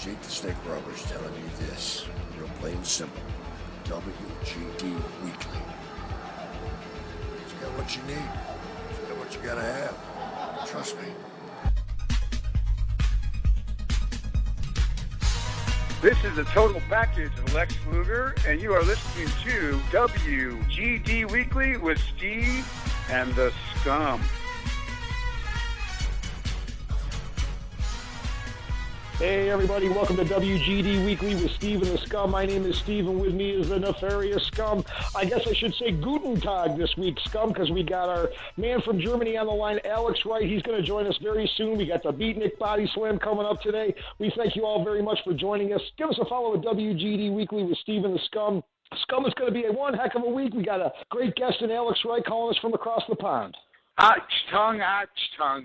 Jake the Snake Roberts telling you this, real plain and simple. WGD Weekly. It's got what you need. It's got what you gotta have. Trust me. This is a total package of Lex Luger, and you are listening to WGD Weekly with Steve and the Scum. Hey everybody, welcome to WGD Weekly with Steve and the Scum. My name is Steve, and with me is the nefarious Scum. I guess I should say Guten Tag this week, Scum, because we got our man from Germany on the line, Alex Wright. He's going to join us very soon. We got the Beatnik Body Slam coming up today. We thank you all very much for joining us. Give us a follow at WGD Weekly with Steve and the Scum. Scum is going to be a one heck of a week. We got a great guest in Alex Wright calling us from across the pond. Ach-tung,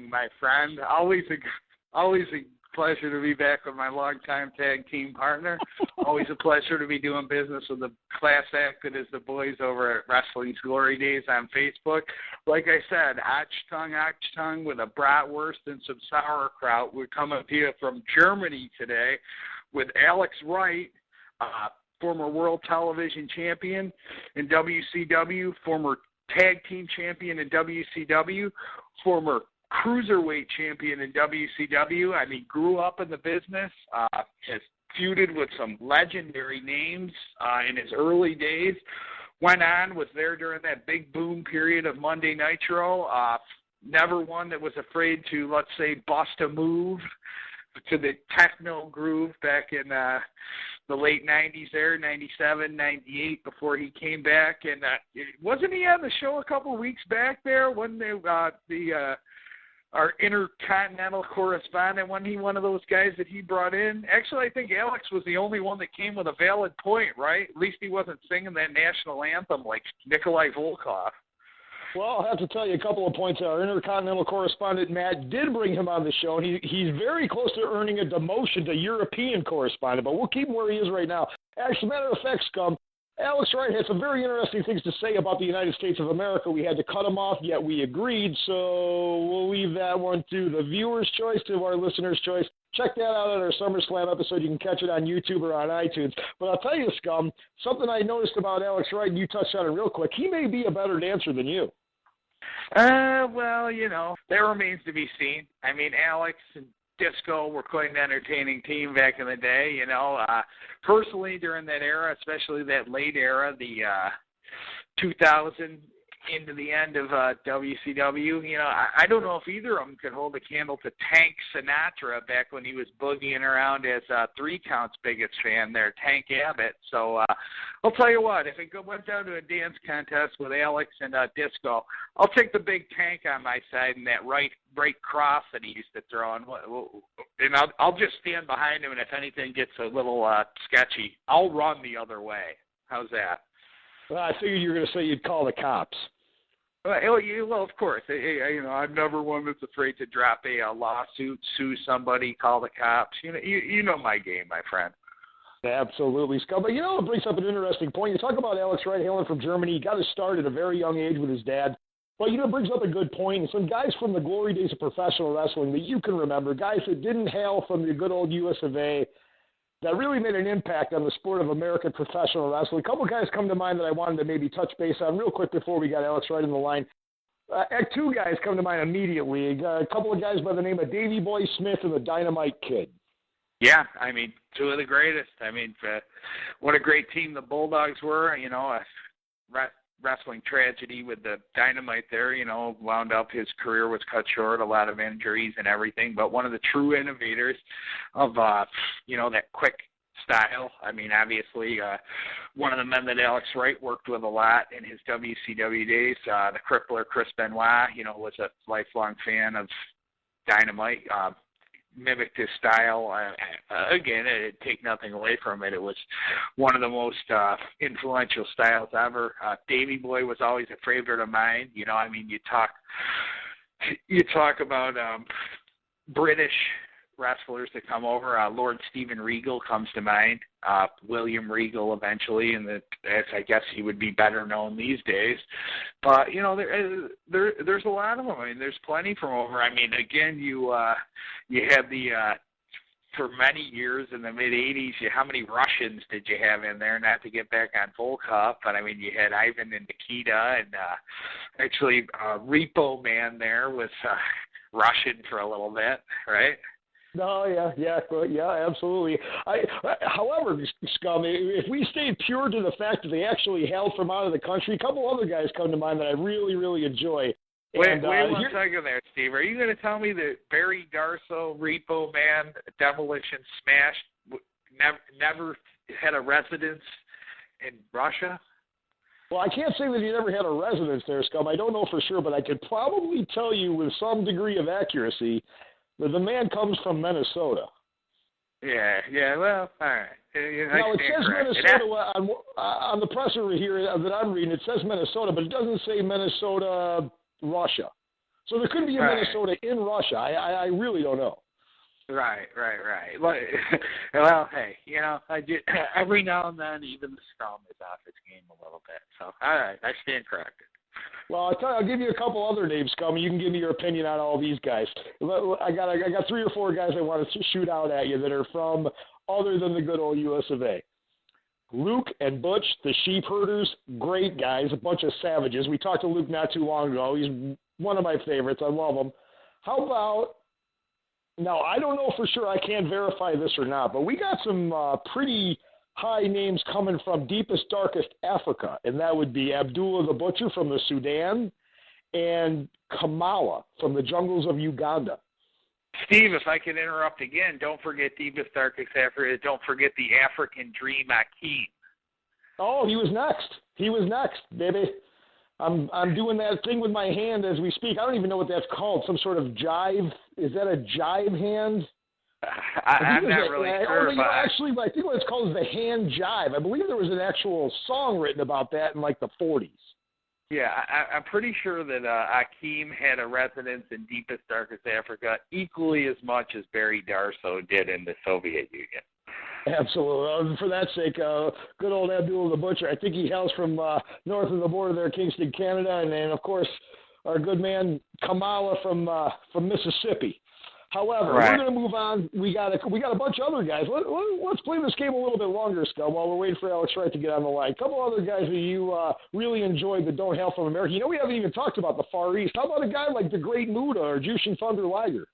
my friend. Always a pleasure to be back with my longtime tag team partner. Always a pleasure to be doing business with the class act that is the boys over at Wrestling's Glory Days on Facebook. Like I said, ach-tung, with a bratwurst and some sauerkraut. We're coming to you from Germany today with Alex Wright, former World Television Champion in WCW, former Tag Team Champion in WCW, former Cruiserweight champion in WCW. I mean, grew up in the business, has feuded with some legendary names in his early days, went on, was there during that big boom period of Monday Nitro, never one that was afraid to, let's say, bust a move to the techno groove back in the late 90s there, 97, 98, before he came back. And wasn't he on the show a couple of weeks back there when they our intercontinental correspondent, wasn't he one of those guys that he brought in? Actually, I think Alex was the only one that came with a valid point, right? At least he wasn't singing that national anthem like Nikolai Volkov. Well, I'll have to tell you a couple of points. Our intercontinental correspondent, Matt, did bring him on the show, and he's very close to earning a demotion to European correspondent, but we'll keep him where he is right now. As a matter of fact, Scum, Alex Wright had some very interesting things to say about the United States of America. We had to cut him off, yet we agreed, so we'll leave that one to the viewer's choice, to our listener's choice. Check that out at our SummerSlam episode. You can catch it on YouTube or on iTunes. But I'll tell you, Scum, something I noticed about Alex Wright, and you touched on it real quick, he may be a better dancer than you. Well, you know, that remains to be seen. I mean, Alex and Disco were quite an entertaining team back in the day, you know. Personally, during that era, especially that late era, the 2000 into the end of WCW, you know, I don't know if either of them could hold a candle to Tank Sinatra back when he was boogieing around as Three Count's biggest fan there, Tank Abbott. So I'll tell you what, if it went down to a dance contest with Alex and Disco, I'll take the big Tank on my side and that right cross that he used to throw, and I'll just stand behind him, and if anything gets a little sketchy, I'll run the other way. How's that? Well, I figured you were going to say you'd call the cops. Well, of course. You know, I'm never one that's afraid to drop a lawsuit, sue somebody, call the cops. You know my game, my friend. Absolutely, Scott. But you know, it brings up an interesting point. You talk about Alex Wright hailing from Germany. He got his start at a very young age with his dad. But, you know, it brings up a good point. Some guys from the glory days of professional wrestling that you can remember, guys that didn't hail from the good old US of A, that really made an impact on the sport of American professional wrestling. A couple of guys come to mind that I wanted to maybe touch base on real quick before we got Alex Wright in the line. Two guys come to mind immediately. A couple of guys by the name of Davey Boy Smith and the Dynamite Kid. Yeah, I mean, two of the greatest. I mean, what a great team the Bulldogs were. You know, a wrestling tragedy with the Dynamite there, you know, wound up, his career was cut short, a lot of injuries and everything, but one of the true innovators of, you know, that quick style. I mean, obviously, one of the men that Alex Wright worked with a lot in his WCW days, the Crippler, Chris Benoit, you know, was a lifelong fan of Dynamite, mimicked his style. Again, it'd take nothing away from it. It was one of the most influential styles ever. Davey Boy was always a favorite of mine. You know, I mean, you talk about British wrestlers that come over. Lord Steven Regal comes to mind. William Regal eventually, and as I guess he would be better known these days. But you know, there's a lot of them. I mean, there's plenty from over. I mean, again, you have the for many years in the mid-'80s, how many Russians did you have in there? Not to get back on Volkov, but I mean, you had Ivan and Nikita, and actually Repo Man there was Russian for a little bit, right? No, yeah, absolutely. However, Scum, if we stayed pure to the fact that they actually hailed from out of the country, a couple other guys come to mind that I really, really enjoy. Wait one second there, Steve. Are you going to tell me that Barry Darsow, Repo Man, Demolition Smash never had a residence in Russia? Well, I can't say that he never had a residence there, Scum. I don't know for sure, but I could probably tell you with some degree of accuracy that the man comes from Minnesota. Yeah, well, all right. Now, it says Minnesota on the presser here that I'm reading. It says Minnesota, but it doesn't say Minnesota, Russia. So there could be a Minnesota in Russia. I really don't know. Right. Well, hey, every now and then, even the Scum is off its game a little bit. So, all right, I stand corrected. Well, I'll give you a couple other names, Scum, and you can give me your opinion on all these guys. I got 3 or 4 guys I want to shoot out at you that are from other than the good old US of A. Luke and Butch, the Sheep Herders, great guys, a bunch of savages. We talked to Luke not too long ago. He's one of my favorites. I love him. How about, now I don't know for sure, I can't verify this or not, but we got some pretty high names coming from deepest, darkest Africa, and that would be Abdullah the Butcher from the Sudan and Kamala from the jungles of Uganda. Steve, if I could interrupt again, don't forget deepest, darkest Africa. Don't forget the African Dream Akeem. Oh, he was next, baby. I'm doing that thing with my hand as we speak. I don't even know what that's called. Some sort of jive. Is that a jive hand? I'm not really sure. Actually, I think what it's called is the hand jive. I believe there was an actual song written about that in like the 40s. Yeah, I'm pretty sure that Akeem had a residence in deepest, darkest Africa equally as much as Barry Darsow did in the Soviet Union. Absolutely. For that sake, good old Abdullah the Butcher. I think he hails from north of the border there, Kingston, Canada, and of course our good man Kamala from Mississippi. However, we're going to move on. We got a bunch of other guys. Let's play this game a little bit longer, Scum, while we're waiting for Alex Wright to get on the line. A couple other guys that you really enjoyed that don't hail from America. We haven't even talked about the Far East. How about a guy like the Great Muda or Jushin Thunder Liger?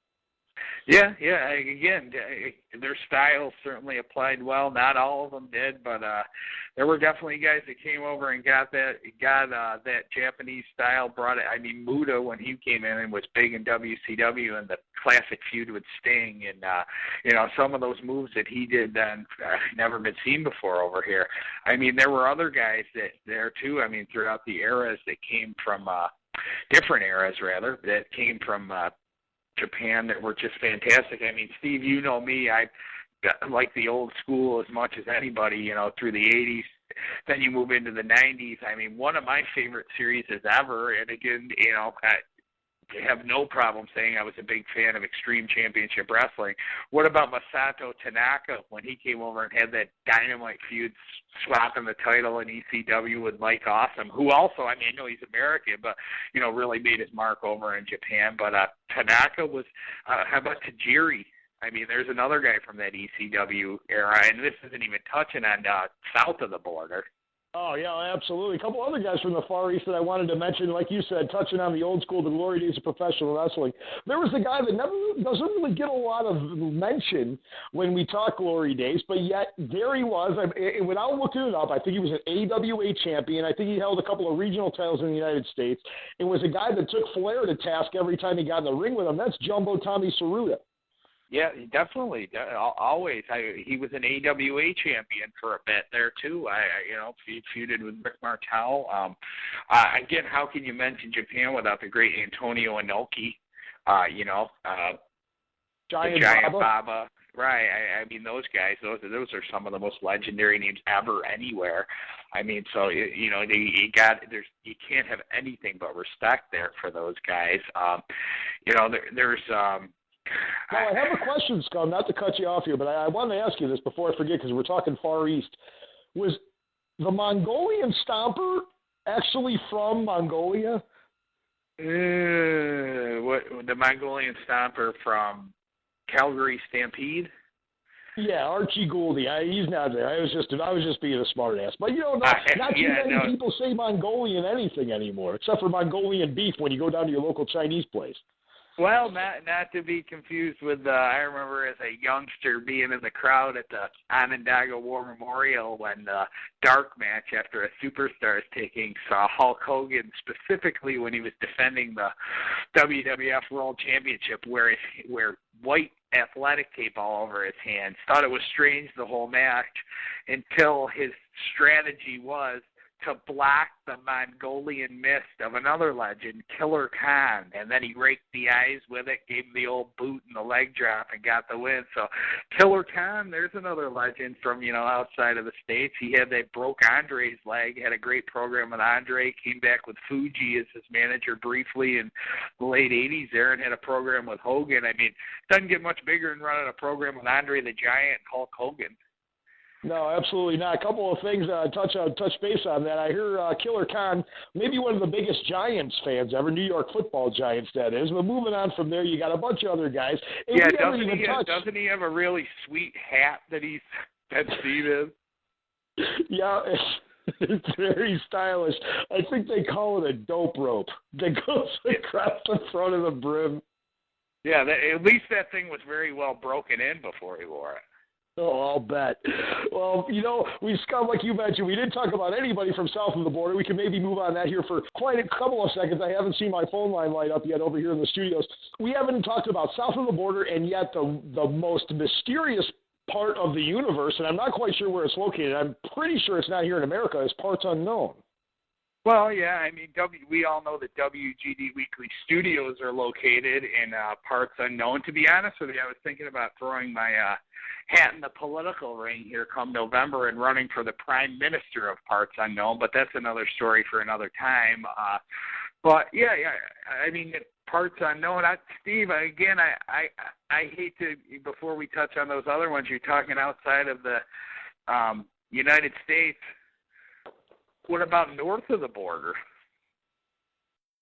Yeah. Again, their style certainly applied well. Not all of them did, but there were definitely guys that came over and got that Japanese style. Brought it. I mean, Muda when he came in and was big in WCW and the classic feud with Sting, and some of those moves that he did then never been seen before over here. I mean, there were other guys there too. I mean, throughout the eras that came from different eras rather that came from Japan that were just fantastic. I mean, Steve, you know me, I like the old school as much as anybody, through the 80s. Then you move into the 90s. I mean, one of my favorite series ever, and again, I have no problem saying I was a big fan of Extreme Championship Wrestling. What about Masato Tanaka when he came over and had that Dynamite feud swapping the title in ECW with Mike Awesome, who also, I know he's American, but, really made his mark over in Japan. But Tanaka was, how about Tajiri? I mean, there's another guy from that ECW era, and this isn't even touching on south of the border. Oh, yeah, absolutely. A couple other guys from the Far East that I wanted to mention, like you said, touching on the old school, the glory days of professional wrestling. There was a guy that doesn't really get a lot of mention when we talk glory days, but yet there he was. Without looking it up, I think he was an AWA champion. I think he held a couple of regional titles in the United States. It was a guy that took Flair to task every time he got in the ring with him. That's Jumbo Tommy Saruta. Yeah, definitely. Always. He was an AWA champion for a bit there too. He feuded with Rick Martel. Again, how can you mention Japan without the great Antonio Inoki? Giant Baba. Right. I mean, those guys. Those are some of the most legendary names ever anywhere. I mean, so you can't have anything but respect there for those guys. There's. Well, I have a question, Scum, not to cut you off here, but I wanted to ask you this before I forget because we're talking Far East. Was the Mongolian Stomper actually from Mongolia? The Mongolian Stomper from Calgary Stampede? Yeah, Archie Gouldy. He's not there. I was just being a smart ass. But not too many people say Mongolian anything anymore, except for Mongolian beef when you go down to your local Chinese place. Well, not to be confused with, I remember as a youngster being in the crowd at the Onondaga War Memorial when the dark match after a Superstars taking saw Hulk Hogan, specifically when he was defending the WWF World Championship, where white athletic tape all over his hands. Thought it was strange the whole match until his strategy was to block the Mongolian mist of another legend, Killer Khan, and then he raked the eyes with it, gave him the old boot and the leg drop, and got the win. So Killer Khan, there's another legend from outside of the States. He broke Andre's leg, had a great program with Andre, came back with Fuji as his manager briefly in the late 80s there, and had a program with Hogan. I mean, it doesn't get much bigger than running a program with Andre the Giant and Hulk Hogan. No, absolutely not. A couple of things touch base on that. I hear Killer Khan, maybe one of the biggest Giants fans ever, New York Football Giants, that is. But moving on from there, you got a bunch of other guys. And doesn't he have a really sweet hat that Steve is? Yeah, it's very stylish. I think they call it a dope rope that goes across the front of the brim. Yeah, at least that thing was very well broken in before he wore it. Oh, I'll bet. Well, we Scum, like you mentioned, we didn't talk about anybody from south of the border. We can maybe move on that here for quite a couple of seconds. I haven't seen my phone line light up yet over here in the studios. We haven't talked about south of the border, and yet the most mysterious part of the universe, and I'm not quite sure where it's located. I'm pretty sure it's not here in America, is parts unknown. Well, yeah, I mean, we all know that WGD Weekly Studios are located in parts unknown. To be honest with you, I was thinking about throwing my hat in the political ring here come November and running for the Prime Minister of parts unknown, but that's another story for another time. But, yeah, I mean, parts unknown. Steve, again, I hate to, before we touch on those other ones, you're talking outside of the United States. What about north of the border?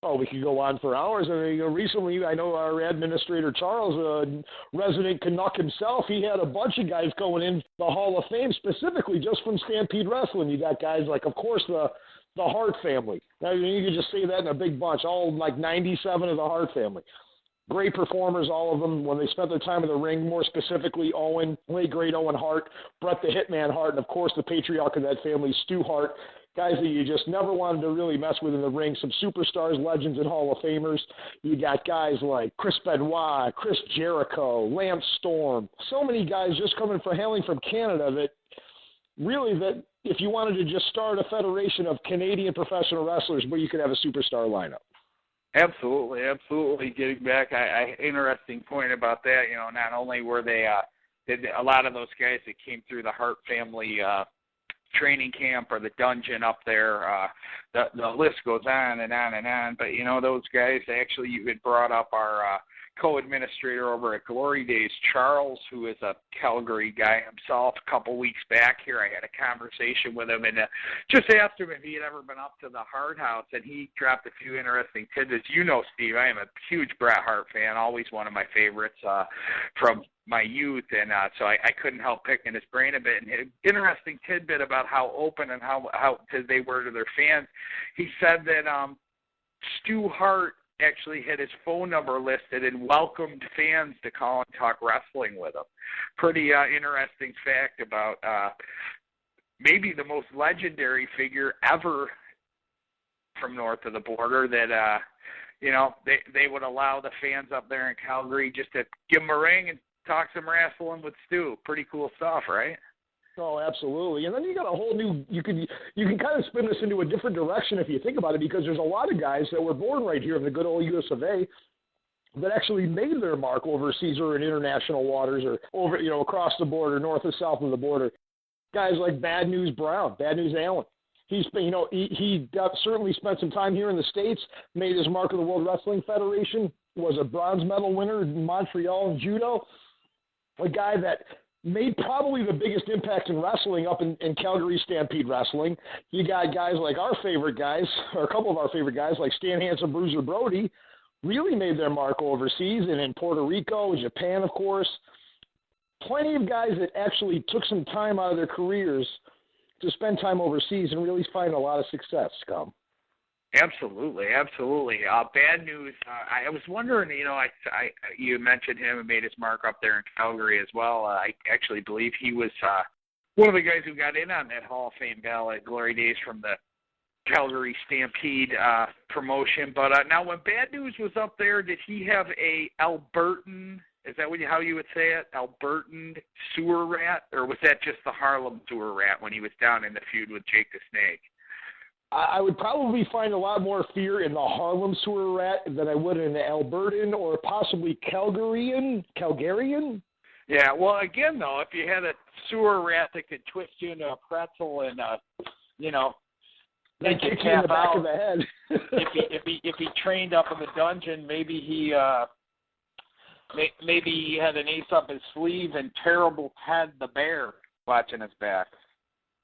Oh, we could go on for hours. I mean, recently, I know our administrator, Charles, resident Canuck himself, he had a bunch of guys going in the Hall of Fame specifically just from Stampede Wrestling. You got guys like, of course, the Hart family. Now, you could just say that in a big bunch, all like 97 of the Hart family. Great performers, all of them, when they spent their time in the ring, more specifically Owen, late great Owen Hart, Bret the Hitman Hart, and, of course, the patriarch of that family, Stu Hart. Guys that you just never wanted to really mess with in the ring. Some superstars, legends, and Hall of Famers. You got guys like Chris Benoit, Chris Jericho, Lance Storm. So many guys just hailing from Canada that if you wanted to just start a federation of Canadian professional wrestlers where you could have a superstar lineup. Absolutely. Getting back, interesting point about that. Not only were they, a lot of those guys that came through the Hart family training camp or the dungeon up there, the list goes on and on and on. But, those guys, actually, you had brought up our co-administrator over at Glory Days, Charles, who is a Calgary guy himself. A couple weeks back here, I had a conversation with him and just asked him if he had ever been up to the Hart House, and he dropped a few interesting tidbits. Steve, I am a huge Bret Hart fan, always one of my favorites from my youth, and so I couldn't help picking his brain a bit. And an interesting tidbit about how open and how they were to their fans. He said that Stu Hart actually had his phone number listed and welcomed fans to call and talk wrestling with him. Pretty interesting fact about maybe the most legendary figure ever from north of the border that, they would allow the fans up there in Calgary just to give them a ring and talk some wrestling with Stu. Pretty cool stuff, right? Oh, absolutely. And then you got a whole new, you can kind of spin this into a different direction if you think about it, because there's a lot of guys that were born right here in the good old US of A that actually made their mark overseas or in international waters or over, across the border, north or south of the border. Guys like Bad News Brown, Bad News Allen. He's, he certainly spent some time here in the States, made his mark of the World Wrestling Federation, was a bronze medal winner in Montreal in judo. A guy that made probably the biggest impact in wrestling up in Calgary Stampede Wrestling. You got guys like our favorite guys, or a couple of our favorite guys, like Stan Hansen, Bruiser Brody, really made their mark overseas and in Puerto Rico, Japan, of course. plenty of guys that actually took some time out of their careers to spend time overseas and really find a lot of success, Scum. Absolutely. Bad news. I was wondering, you mentioned him and made his mark up there in Calgary as well. I actually believe he was one of the guys who got in on that Hall of Fame ballot, Glory Days from the Calgary Stampede promotion. But now, when Bad News was up there, did he have a Albertan? Is that how you would say it? Albertan sewer rat, or was that just the Harlem sewer rat when he was down in the feud with Jake the Snake? I would probably find a lot more fear in the Harlem sewer rat than I would in the Albertan or possibly Calgarian. Yeah, well, again, though, if you had a sewer rat that could twist you into a pretzel and, then kick you in the back of the head. if he trained up in the dungeon, maybe he had an ace up his sleeve and Terrible Ted the Bear watching his back.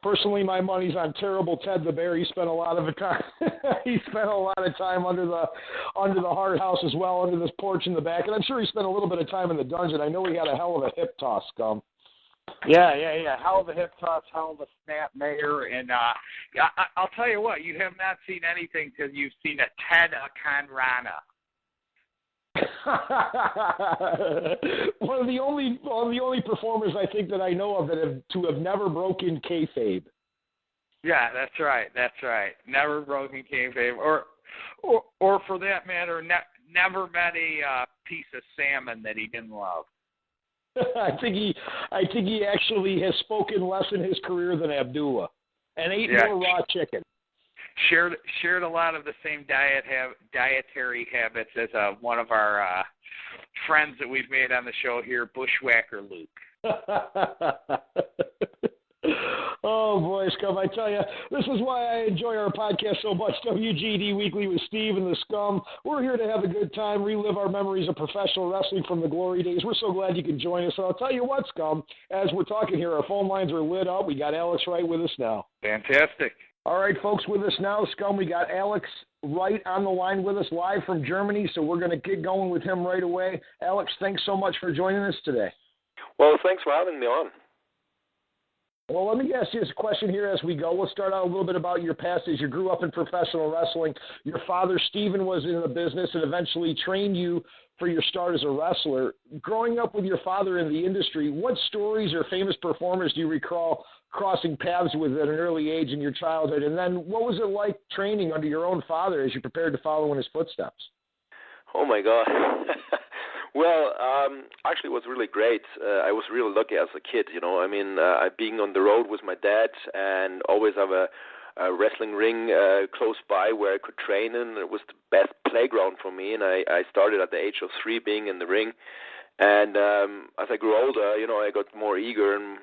Personally, my money's on Terrible Ted the Bear. He spent a lot of time. He spent a lot of time under the hard house as well, under this porch in the back, and I'm sure he spent a little bit of time in the dungeon. I know he had a hell of a hip toss, Scum. Yeah. Hell of a hip toss, hell of a snap mayor, and I'll tell you what, you have not seen anything till you've seen a Ted Conrana. one of the only performers I think that I know of that have never broken kayfabe. Yeah, that's right. Never broken kayfabe, or for that matter, never met a piece of salmon that he didn't love. I think he actually has spoken less in his career than Abdullah, and ate more raw chicken. Shared a lot of the same dietary habits as one of our friends that we've made on the show here, Bushwhacker Luke. Oh, boy, Scum, I tell you, this is why I enjoy our podcast so much, WGD Weekly with Steve and the Scum. We're here to have a good time, relive our memories of professional wrestling from the glory days. We're so glad you can join us. And I'll tell you what, Scum, as we're talking here, our phone lines are lit up. We got Alex Wright with us now. Fantastic. All right, folks, with us now, Scum, we got Alex Wright on the line with us live from Germany, so we're going to get going with him right away. Alex, thanks so much for joining us today. Well, thanks for having me on. Well, let me ask you this question here as we go. We'll start out a little bit about your past as you grew up in professional wrestling. Your father, Steven, was in the business and eventually trained you for your start as a wrestler. Growing up with your father in the industry, what stories or famous performers do you recall crossing paths with at an early age in your childhood? And then what was it like training under your own father as you prepared to follow in his footsteps? Oh, my God. Well, actually, it was really great. I was really lucky as a kid, being on the road with my dad and always have a wrestling ring close by where I could train in. It was the best playground for me, and I started at the age of 3 being in the ring. And as I grew older, I got more eager, and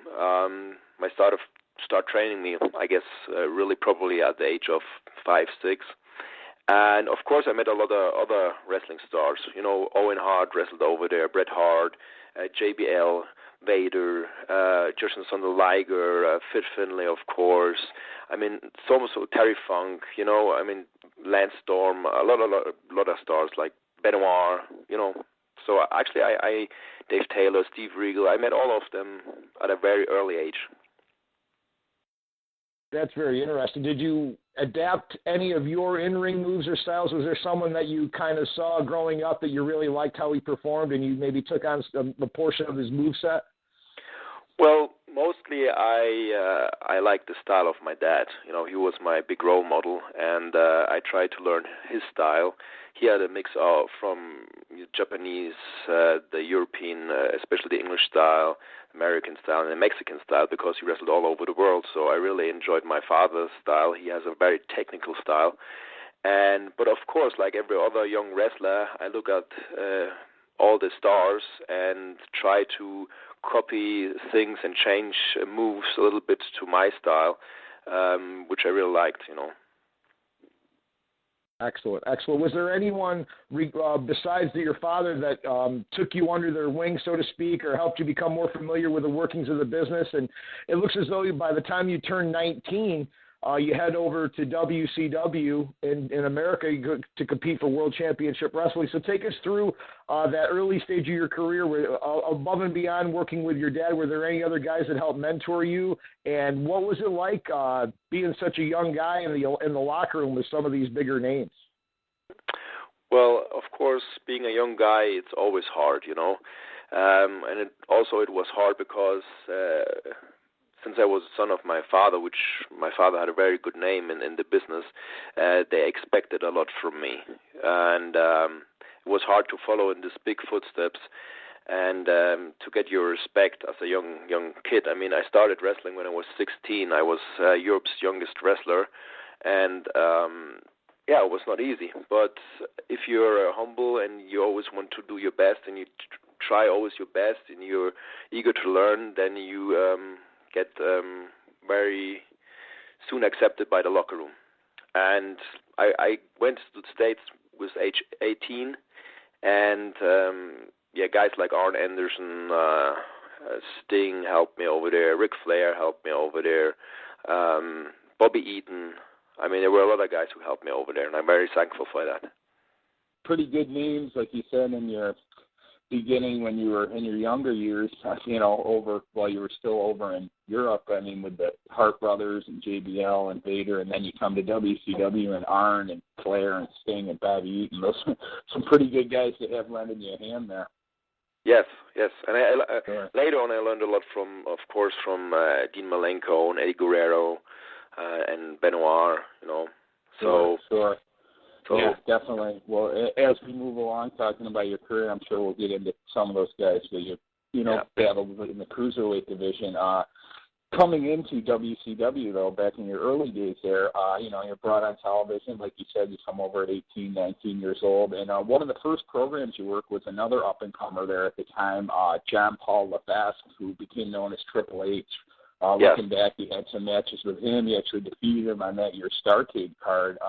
I start training me, I guess, really probably at the age of 5, 6. And, of course, I met a lot of other wrestling stars. Owen Hart wrestled over there, Bret Hart, JBL, Vader, Justin Thunder Liger, Fit Finlay, of course. It's almost Terry Funk, Lance Storm, a lot of stars like Benoit, So, actually, I Dave Taylor, Steve Regal, I met all of them at a very early age. That's very interesting. Did you adapt any of your in-ring moves or styles? Was there someone that you kind of saw growing up that you really liked how he performed and you maybe took on a portion of his moveset? Well, mostly I liked the style of my dad. He was my big role model, and I tried to learn his style. He had a mix of from Japanese, the European, especially the English style, American style, and the Mexican style, because he wrestled all over the world. So I really enjoyed my father's style. He has a very technical style. But of course, like every other young wrestler, I look at all the stars and try to copy things and change moves a little bit to my style, which I really liked, Excellent. Was there anyone besides your father that took you under their wing, so to speak, or helped you become more familiar with the workings of the business? And it looks as though by the time you turned 19, you head over to WCW in America to compete for World Championship Wrestling. So take us through that early stage of your career, where, above and beyond working with your dad. Were there any other guys that helped mentor you? And what was it like being such a young guy in the locker room with some of these bigger names? Well, of course, being a young guy, it's always hard, you know. And it was hard because since I was the son of my father, which my father had a very good name in the business, they expected a lot from me. And it was hard to follow in these big footsteps and to get your respect as a young kid. I mean, I started wrestling when I was 16. I was Europe's youngest wrestler. And it was not easy. But if you're humble and you always want to do your best and you try always your best and you're eager to learn, then you get very soon accepted by the locker room. And I went to the States with age 18, and guys like Arn Anderson, Sting helped me over there, Ric Flair helped me over there, Bobby Eaton. I mean, there were a lot of guys who helped me over there, and I'm very thankful for that. Pretty good names, like you said, in your beginning when you were in your younger years, you know, while you were still over in Europe. I mean, with the Hart Brothers and JBL and Vader, and then you come to WCW and Arn and Flair and Sting and Bobby Eaton. Those are some pretty good guys that have lended you a hand there. Yes. And later on I learned a lot from Dean Malenko and Eddie Guerrero and Benoit, you know. Sure. Yeah, definitely. Well, as we move along talking about your career, I'm sure we'll get into some of those guys that you battled in the Cruiserweight division. Coming into WCW, though, back in your early days there, you're brought on television. Like you said, you come over at 18, 19 years old. And one of the first programs you worked was another up-and-comer there at the time, John Paul Lefasque, who became known as Triple H. Looking back, you had some matches with him. You actually defeated him on that year's Starrcade card.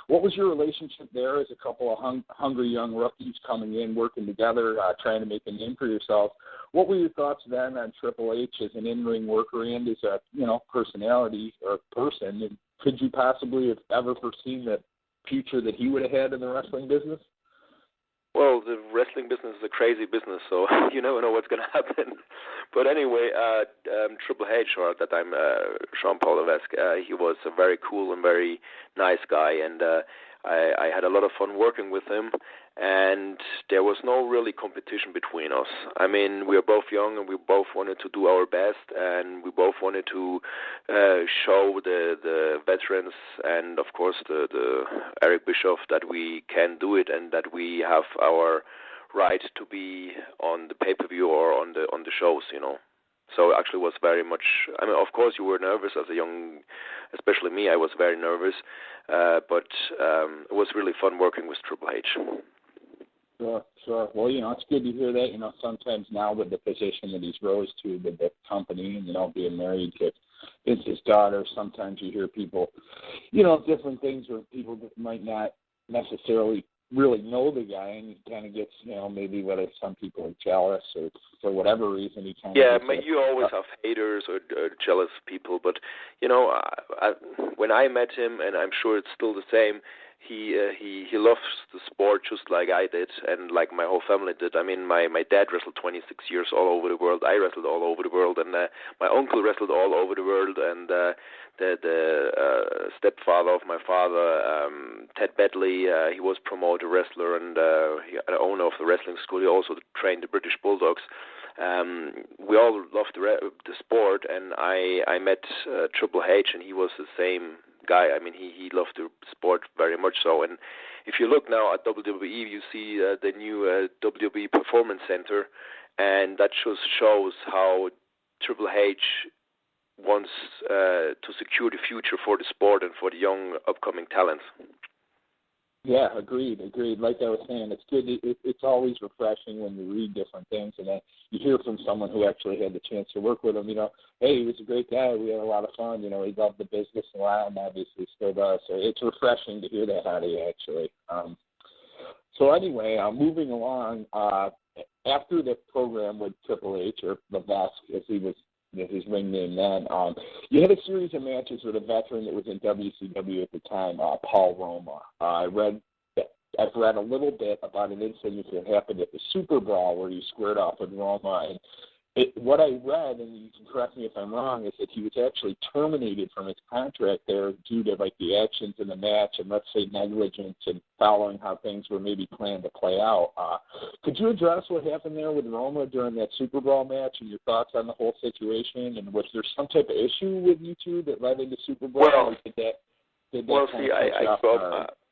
What was your relationship there as a couple of hungry young rookies coming in, working together, trying to make a name for yourself? What were your thoughts then on Triple H as an in-ring worker and as a personality or person? And could you possibly have ever foreseen the future that he would have had in the wrestling business? Well, the wrestling business is a crazy business, so you never know what's going to happen. But anyway, Triple H, or at that time Jean Paul Levesque, he was a very cool and very nice guy, and I had a lot of fun working with him, and there was no really competition between us. I mean, we were both young, and we both wanted to do our best, and we both wanted to show the veterans and, of course, the Eric Bischoff that we can do it and that we have our right to be on the pay-per-view or on the shows, you know. So it actually was very much, I mean, of course you were nervous as a young, especially me, I was very nervous, but it was really fun working with Triple H. Sure. Well, it's good to hear that. Sometimes now with the position that he's rose to with the company and, being married to Vince's daughter, sometimes you hear people, different things where people that might not necessarily really know the guy, and he kind of gets, maybe whether some people are jealous or for whatever reason he kind of gets you always have haters or jealous people, but, when I met him, and I'm sure it's still the same, he loves the sport just like I did and like my whole family did. I mean, my dad wrestled 26 years all over the world. I wrestled all over the world, and my uncle wrestled all over the world, and the stepfather of my father, Ted Bedley, he was promoter wrestler and the owner of the wrestling school. He also trained the British Bulldogs. We all loved the sport, and I met Triple H, and he was the same guy. I mean, he loved the sport very much so. And if you look now at WWE, you see the new WWE Performance Center, and that just shows how Triple H wants to secure the future for the sport and for the young upcoming talents. Yeah, agreed. Like I was saying, it's good. It's always refreshing when you read different things, and then you hear from someone who actually had the chance to work with him. Hey, he was a great guy. We had a lot of fun. He loved the business a lot, and obviously still does. So it's refreshing to hear that out of you, actually. So anyway, moving along, after the program with Triple H, or Levesque, as he was his ring name then. You had a series of matches with a veteran that was in WCW at the time, Paul Roma. I've read a little bit about an incident that happened at the Super Brawl where you squared off with Roma. And what I read, and you can correct me if I'm wrong, is that he was actually terminated from his contract there due to like the actions in the match and let's say negligence and following how things were maybe planned to play out. Could you address what happened there with Roma during that Super Brawl match and your thoughts on the whole situation? And was there some type of issue with you two that led into Super Brawl? Well,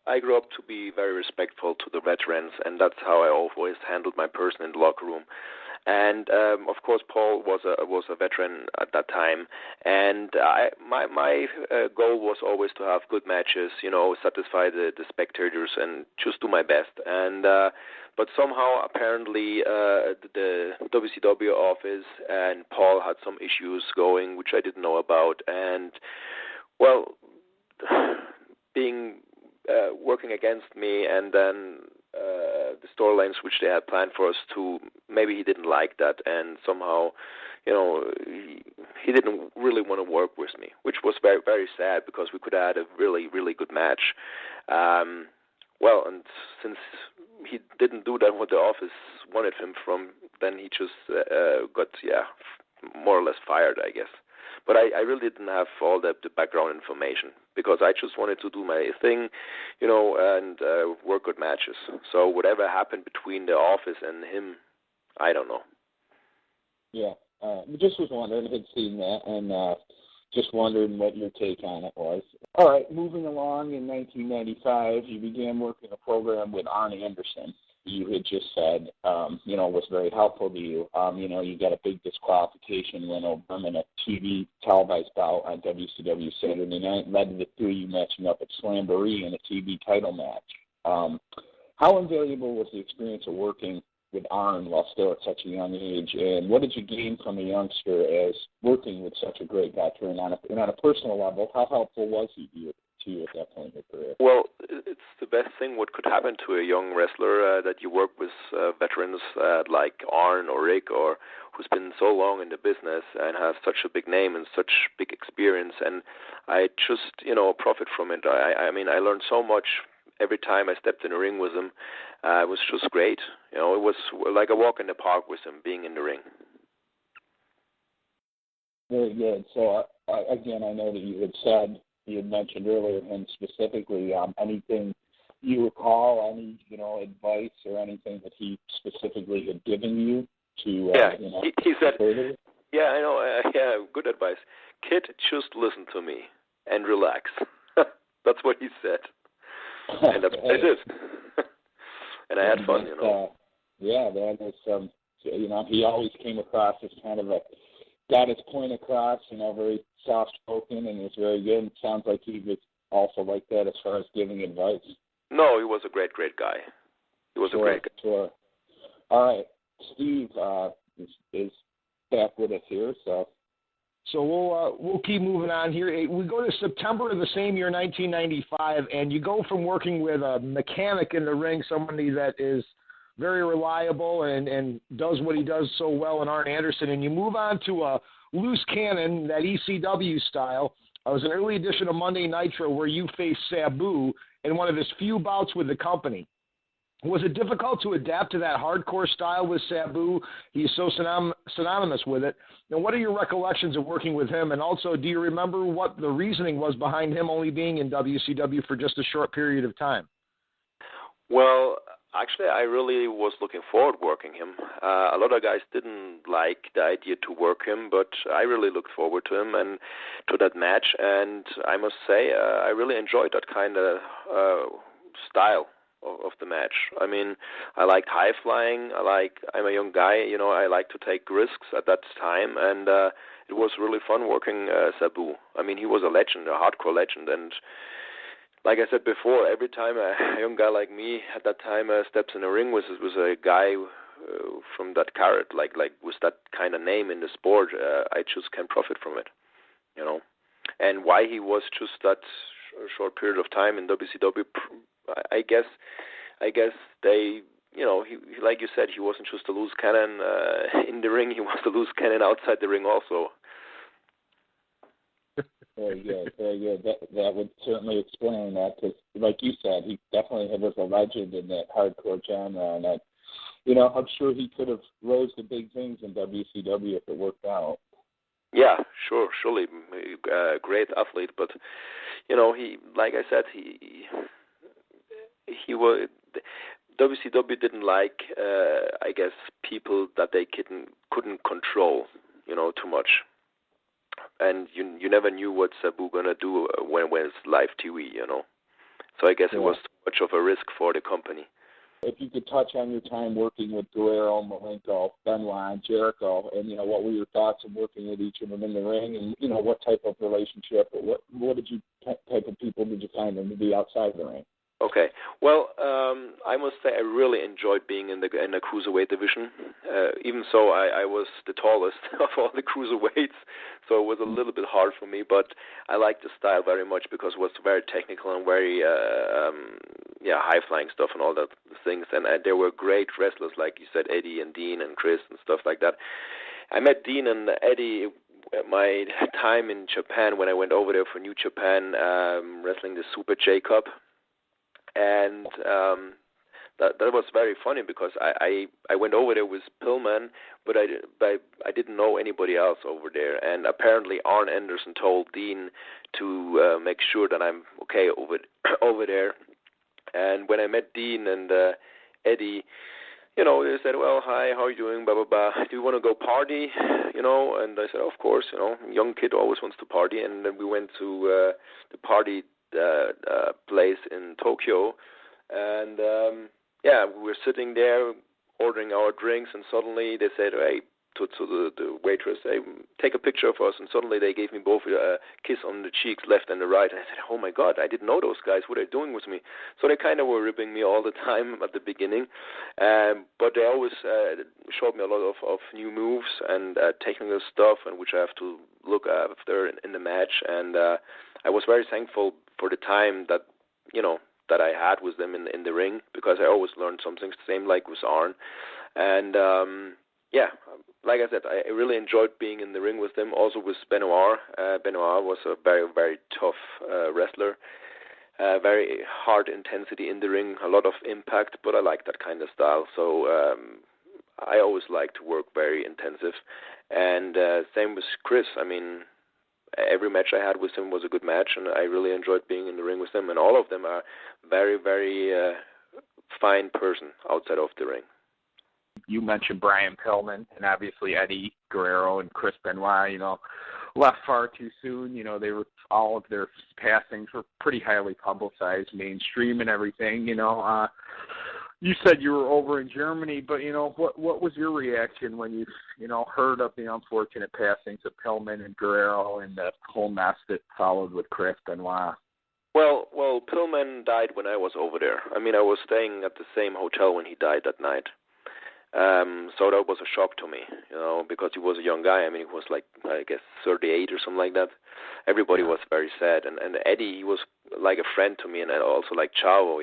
I grew up to be very respectful to the veterans, and that's how I always handled my person in the locker room. And of course, Paul was a veteran at that time, and my goal was always to have good matches, satisfy the spectators, and just do my best. And but somehow, apparently, the WCW office and Paul had some issues going, which I didn't know about, and well, being working against me, and then the storylines which they had planned for us to, maybe he didn't like that, and somehow, he didn't really want to work with me, which was very, very sad because we could have had a really, really good match. Well, and since he didn't do that what the office wanted him from, then he just got, more or less fired, I guess. But I really didn't have all the background information because I just wanted to do my thing, and work good matches. So whatever happened between the office and him, I don't know. Yeah, just was wondering, I had seen that, and just wondering what your take on it was. All right, moving along, in 1995, you began working a program with Arn Anderson. You had just said, was very helpful to you. You got a big disqualification win over him in a TV televised bout on WCW Saturday night, led to the two of you matching up at Slamboree in a TV title match. How invaluable was the experience of working with Arn while still at such a young age, and what did you gain from a youngster as working with such a great veteran on a personal level? How helpful was he to you at that point in your career? Well, it's the best thing what could happen to a young wrestler, that you work with veterans like Arn or Rick, or who's been so long in the business and has such a big name and such big experience. And I just, profit from it. I mean, I learned so much every time I stepped in the ring with him. It was just great. It was like a walk in the park with him, being in the ring. Very good. So, again, I know that you had mentioned earlier him specifically, anything you recall, any, advice or anything that he specifically had given you to, he said, further? Yeah, I know, good advice. Kid, just listen to me and relax. That's what he said. And that's what I did. And I had fun, Yeah, that is, he always came across as kind of got his point across, very soft-spoken, and was very good. And it sounds like he was also like that as far as giving advice. No, he was a great, great guy. He was a great guy. Sure. All right. Steve is back with us here, so we'll keep moving on here. We go to September of the same year, 1995, and you go from working with a mechanic in the ring, somebody that is very reliable and does what he does so well in Arn Anderson, and you move on to a loose cannon, that ECW style. It was an early edition of Monday Nitro where you faced Sabu in one of his few bouts with the company. Was it difficult to adapt to that hardcore style with Sabu? He's so synonymous with it. And what are your recollections of working with him? And also, do you remember what the reasoning was behind him only being in WCW for just a short period of time? Well, actually, I really was looking forward to working him. A lot of guys didn't like the idea to work him, but I really looked forward to him and to that match. And I must say, I really enjoyed that kind of style of the match. I mean, I liked high flying. I'm a young guy, I like to take risks at that time, and it was really fun working Sabu. I mean, he was a legend, a hardcore legend, and like I said before, every time a young guy like me at that time steps in a ring was a guy from that carat, like with that kind of name in the sport, I just can profit from it, And why he was just that short period of time in WCW, I guess they, he, like you said, he wasn't just a loose cannon in the ring. He was a loose cannon outside the ring also. Very good, very good. That would certainly explain that, because, like you said, he definitely was a legend in that hardcore genre, and that, I'm sure he could have rose to big things in WCW if it worked out. Yeah, sure, surely, great athlete, but he, like I said, he was. WCW didn't like, I guess, people that they couldn't control, too much. And you never knew what Sabu gonna do when it's live TV, So I guess it was too much of a risk for the company. If you could touch on your time working with Guerrero, Malenko, Benoit, and Jericho, and what were your thoughts of working with each of them in the ring, and what type of relationship, or what type of people did you find them to be outside the ring? Okay. Well, I must say I really enjoyed being in the cruiserweight division. Even so, I was the tallest of all the cruiserweights, so it was a little bit hard for me. But I liked the style very much because it was very technical and very high flying stuff and all that things. And there were great wrestlers, like you said, Eddie and Dean and Chris and stuff like that. I met Dean and Eddie at my time in Japan when I went over there for New Japan, wrestling the Super J Cup. And that was very funny because I went over there with Pilman, but I didn't know anybody else over there. And apparently Arn Anderson told Dean to make sure that I'm okay over there. And when I met Dean and Eddie, they said, well, hi, how are you doing, blah, blah, blah. Do you want to go party, And I said, of course, young kid always wants to party. And then we went to the party place in Tokyo, and we were sitting there ordering our drinks, and suddenly they said, hey, to the waitress, hey, take a picture of us, and suddenly they gave me both a kiss on the cheeks, left and the right, and I said, oh my God, I didn't know those guys, what are they doing with me? So they kind of were ribbing me all the time at the beginning, but they always showed me a lot of new moves and technical stuff, and which I have to look after in the match, and I was very thankful for the time that that I had with them in the ring, because I always learned something, same like with Arn. And like I said, I really enjoyed being in the ring with them, also with Benoit. Benoit was a very, very tough wrestler, very hard intensity in the ring, a lot of impact, but I like that kind of style. So I always like to work very intensive. And same with Chris. I mean, every match I had with him was a good match, and I really enjoyed being in the ring with them. And all of them are very, very fine person outside of the ring. You mentioned Brian Pillman, and obviously Eddie Guerrero and Chris Benoit, left far too soon. They were, all of their passings were pretty highly publicized, mainstream and everything. You said you were over in Germany, but what was your reaction when you heard of the unfortunate passings of Pillman and Guerrero and the whole mess that followed with Chris Benoit? Well, Pillman died when I was over there. I mean, I was staying at the same hotel when he died that night. So that was a shock to me, because he was a young guy. I mean, he was like, I guess, 38 or something like that. Everybody was very sad. And Eddie, he was like a friend to me, and also like Chavo,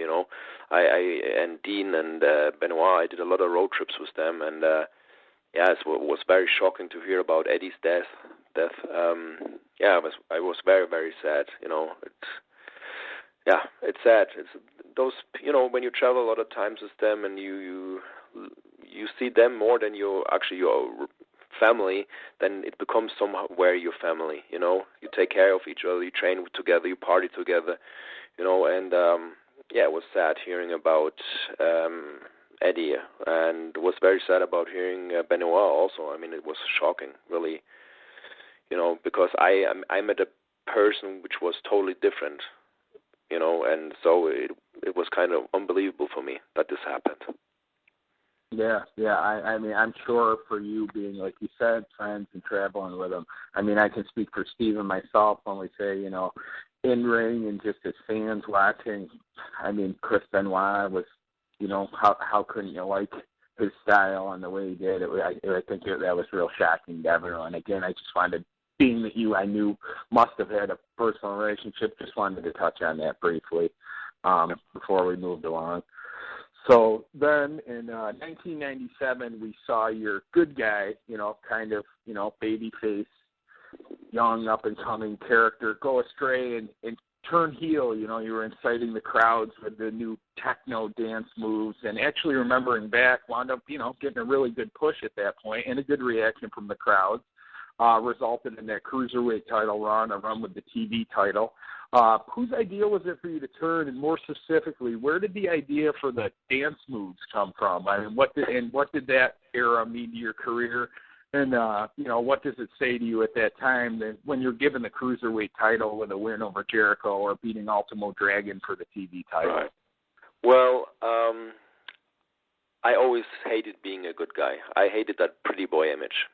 and Dean and Benoit, I did a lot of road trips with them. And, it was very shocking to hear about Eddie's death. I was very, very sad, It's sad. It's those, when you travel a lot of times with them and you see them more than your family, then it becomes somewhere your family, You take care of each other, you train together, you party together, and it was sad hearing about Eddie, and it was very sad about hearing Benoit also. I mean, it was shocking, really, because I met a person which was totally different, and so it was kind of unbelievable for me that this happened. Yeah. I mean, I'm sure for you being, like you said, friends and traveling with them. I mean, I can speak for Steve and myself when we say, in ring and just as fans watching. I mean, Chris Benoit was, how couldn't you like his style and the way he did it? I think that was real shocking to everyone. Again, I just wanted, being that I knew must have had a personal relationship, just wanted to touch on that briefly before we moved along. So then in 1997, we saw your good guy, kind of, baby face young up-and-coming character go astray and turn heel. You were inciting the crowds with the new techno dance moves, and actually remembering back, wound up, getting a really good push at that point and a good reaction from the crowds. Resulted in that Cruiserweight title run, a run with the TV title. Whose idea was it for you to turn, and more specifically, where did the idea for the dance moves come from? I mean, what did that era mean to your career? And, what does it say to you at that time that when you're given the Cruiserweight title with a win over Jericho or beating Ultimo Dragon for the TV title? Right. Well, I always hated being a good guy. I hated that pretty boy image.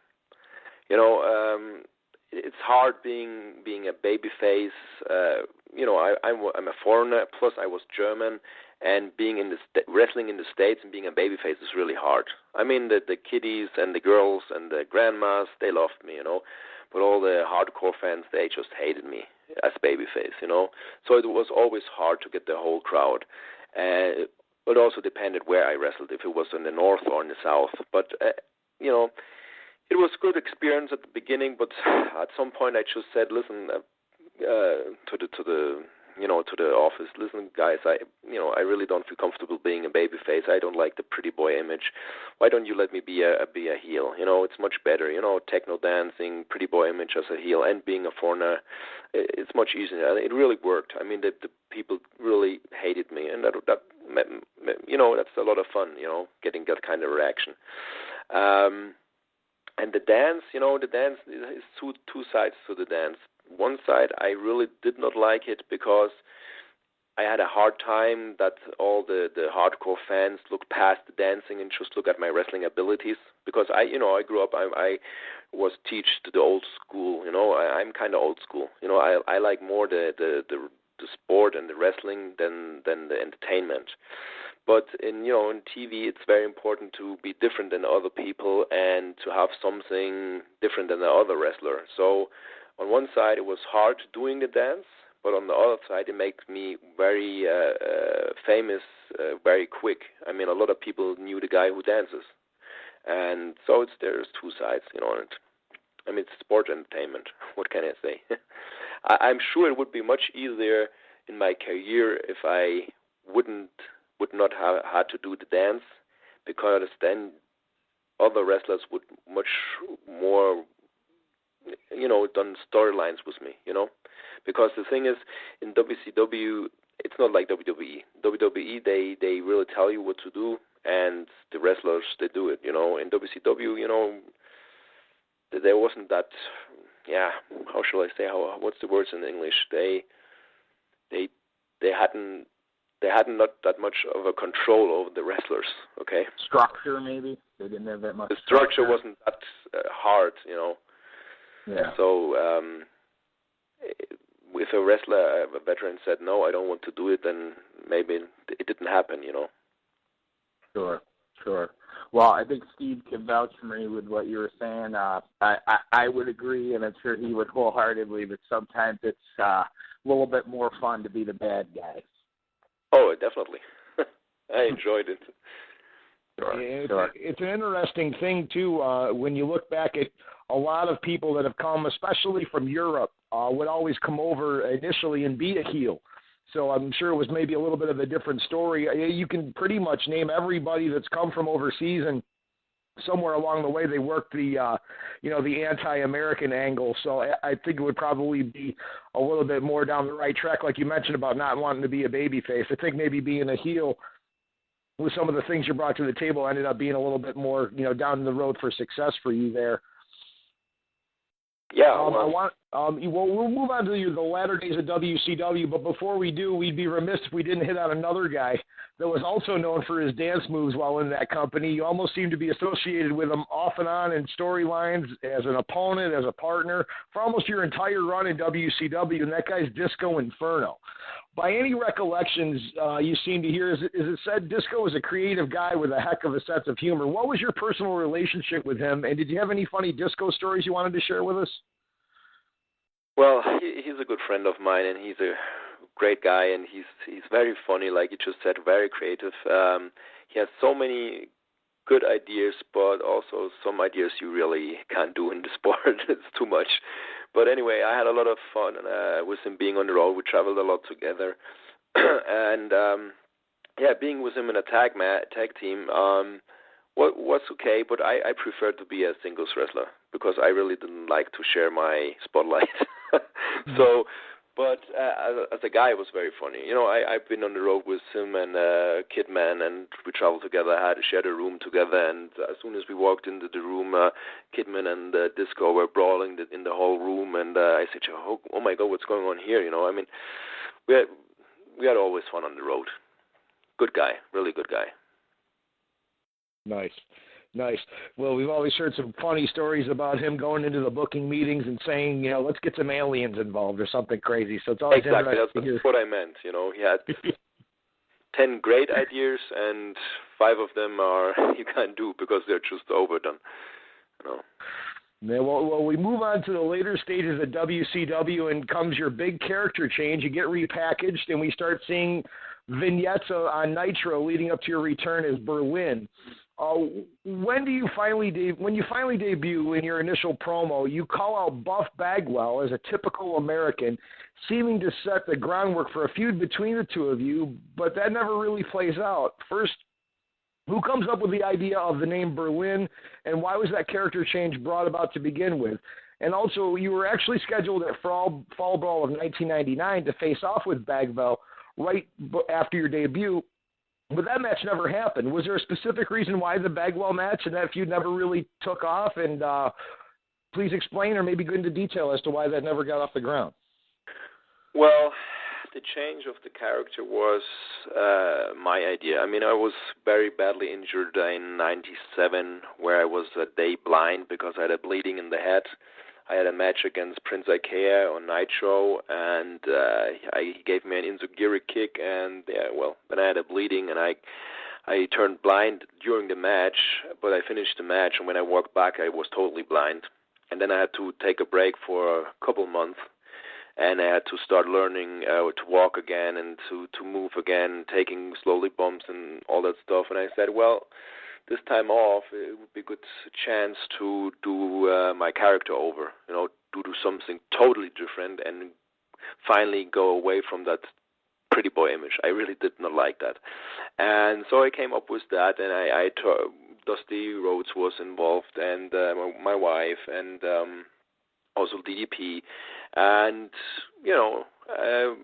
It's hard being a baby face. I'm a foreigner, plus I was German, and being in wrestling in the States and being a baby face is really hard. I mean, the kiddies and the girls and the grandmas, they loved me, but all the hardcore fans, they just hated me as babyface, So it was always hard to get the whole crowd. It also depended where I wrestled, if it was in the north or in the south. But, it was a good experience at the beginning, but at some point I just said, listen, to the office, listen, guys, I really don't feel comfortable being a babyface. I don't like the pretty boy image. Why don't you let me be a heel? It's much better. Techno dancing, pretty boy image as a heel, and being a foreigner, it's much easier. It really worked. I mean, the people really hated me, and that's a lot of fun. Getting that kind of reaction. And the dance, the dance is two sides to the dance. One side, I really did not like it because I had a hard time that all the hardcore fans look past the dancing and just look at my wrestling abilities. Because I grew up, I was taught the old school. I'm kind of old school. I like more the sport and the wrestling than the entertainment. But in TV, it's very important to be different than other people and to have something different than the other wrestler. So on one side, it was hard doing the dance, but on the other side, it makes me very famous very quick. I mean, a lot of people knew the guy who dances. And so there's two sides, I mean, it's sport entertainment. What can I say? I'm sure it would be much easier in my career if I would not have had to do the dance, because then other wrestlers would much more, done storylines with me, Because the thing is, in WCW, it's not like WWE. WWE, they really tell you what to do, and the wrestlers, they do it, In WCW, there wasn't that, how shall I say, what's the words in English? They hadn't not that much of a control over the wrestlers, okay? Structure, maybe? They didn't have that much The structure wasn't that hard, Yeah. So if a wrestler, a veteran, said, no, I don't want to do it, then maybe it didn't happen, Sure. Well, I think Steve can vouch for me with what you were saying. I would agree, and I'm sure he would wholeheartedly, but sometimes it's a little bit more fun to be the bad guy. Oh, definitely. I enjoyed it. Sure. It's an interesting thing, too, when you look back at a lot of people that have come, especially from Europe, would always come over initially and be a heel. So I'm sure it was maybe a little bit of a different story. You can pretty much name everybody that's come from overseas, and somewhere along the way they worked the anti-American angle. So I think it would probably be a little bit more down the right track, like you mentioned about not wanting to be a babyface. I think maybe being a heel with some of the things you brought to the table ended up being a little bit more, down the road for success for you there. Yeah. We'll move on to the latter days of WCW, but before we do, we'd be remiss if we didn't hit on another guy that was also known for his dance moves while in that company. You almost seem to be associated with him off and on in storylines as an opponent, as a partner, for almost your entire run in WCW, and that guy's Disco Inferno. By any recollections you seem to hear, is it said Disco was a creative guy with a heck of a sense of humor. What was your personal relationship with him, and did you have any funny disco stories you wanted to share with us? Well, he's a good friend of mine, and he's a great guy, and he's very funny, like you just said, very creative. He has so many good ideas, but also some ideas you really can't do in the sport. It's too much. But anyway, I had a lot of fun with him being on the road. We traveled a lot together, and being with him in a tag team was okay. But I preferred to be a singles wrestler because I really didn't like to share my spotlight. So. But as a guy, it was very funny. You know, I've been on the road with him and Kid Man, and we traveled together. I had shared a room together, and as soon as we walked into the room, Kidman and Disco were brawling in the whole room, and I said, "Oh my God, what's going on here?" You know, I mean, we had always fun on the road. Good guy, really good guy. Nice. Well, we've always heard some funny stories about him going into the booking meetings and saying, you know, let's get some aliens involved or something crazy. So it's always interesting. That's what I meant. You know, he had 10 great ideas, and 5 of them you can't do because they're just overdone. You know. Yeah, well, we move on to the later stages of WCW, and comes your big character change. You get repackaged, and we start seeing vignettes on Nitro leading up to your return as Berlin. When you finally debut in your initial promo, you call out Buff Bagwell as a typical American, seeming to set the groundwork for a feud between the two of you, but that never really plays out. First, who comes up with the idea of the name Berlin, and why was that character change brought about to begin with? And also, you were actually scheduled at Fall Brawl of 1999 to face off with Bagwell right after your debut, but that match never happened. Was there a specific reason why the Bagwell match and that feud never really took off? And please explain, or maybe go into detail as to why that never got off the ground. Well, the change of the character was my idea. I mean, I was very badly injured in '97, where I was a day blind because I had a bleeding in the head. I had a match against Prince Ikea on Nitro, and he gave me an enziguri kick, and then I had a bleeding, and I turned blind during the match, but I finished the match, and when I walked back, I was totally blind. And then I had to take a break for a couple months, and I had to start learning to walk again and to move again, taking slowly bumps and all that stuff. And I said, well, this time off, it would be a good chance to do my character over, you know, to do something totally different and finally go away from that pretty boy image. I really did not like that. And so I came up with that, and Dusty Rhodes was involved, and my wife, and also DDP. And, you know,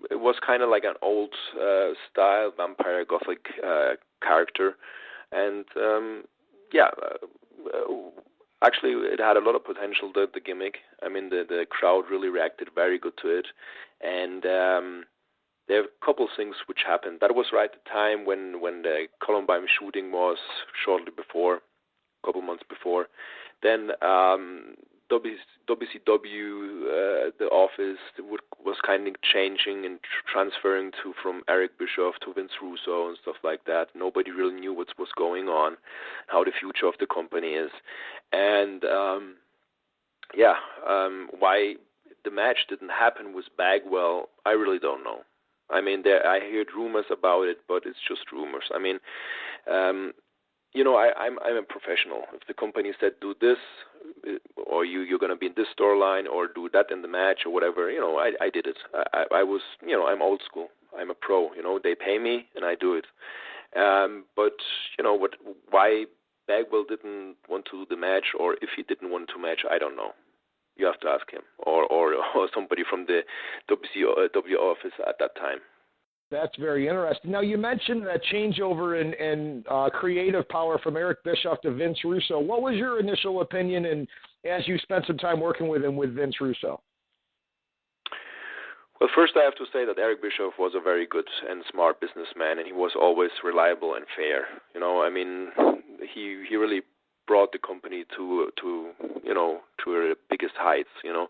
it was kind of like an old style vampire gothic character. And, actually it had a lot of potential, the gimmick. I mean, the crowd really reacted very good to it. And there are a couple things which happened. That was right at the time when the Columbine shooting was shortly before, a couple months before. Then WCW, the office was kind of changing and transferring from Eric Bischoff to Vince Russo and stuff like that. Nobody really knew what was going on, how the future of the company is. And, why the match didn't happen with Bagwell, I really don't know. I mean, I heard rumors about it, but it's just rumors. I mean, you know, I'm a professional. If the company said do this, or you're going to be in this storyline, or do that in the match, or whatever, you know, I did it. I was, you know, I'm old school. I'm a pro. You know, they pay me, and I do it. But you know why Bagwell didn't want to do the match, or if he didn't want to match, I don't know. You have to ask him, or somebody from the WCW office at that time. That's very interesting. Now, you mentioned that changeover in creative power from Eric Bischoff to Vince Russo. What was your initial opinion, and as you spent some time working with him, with Vince Russo? Well, first I have to say that Eric Bischoff was a very good and smart businessman, and he was always reliable and fair. You know, I mean, he really brought the company to the biggest heights. You know,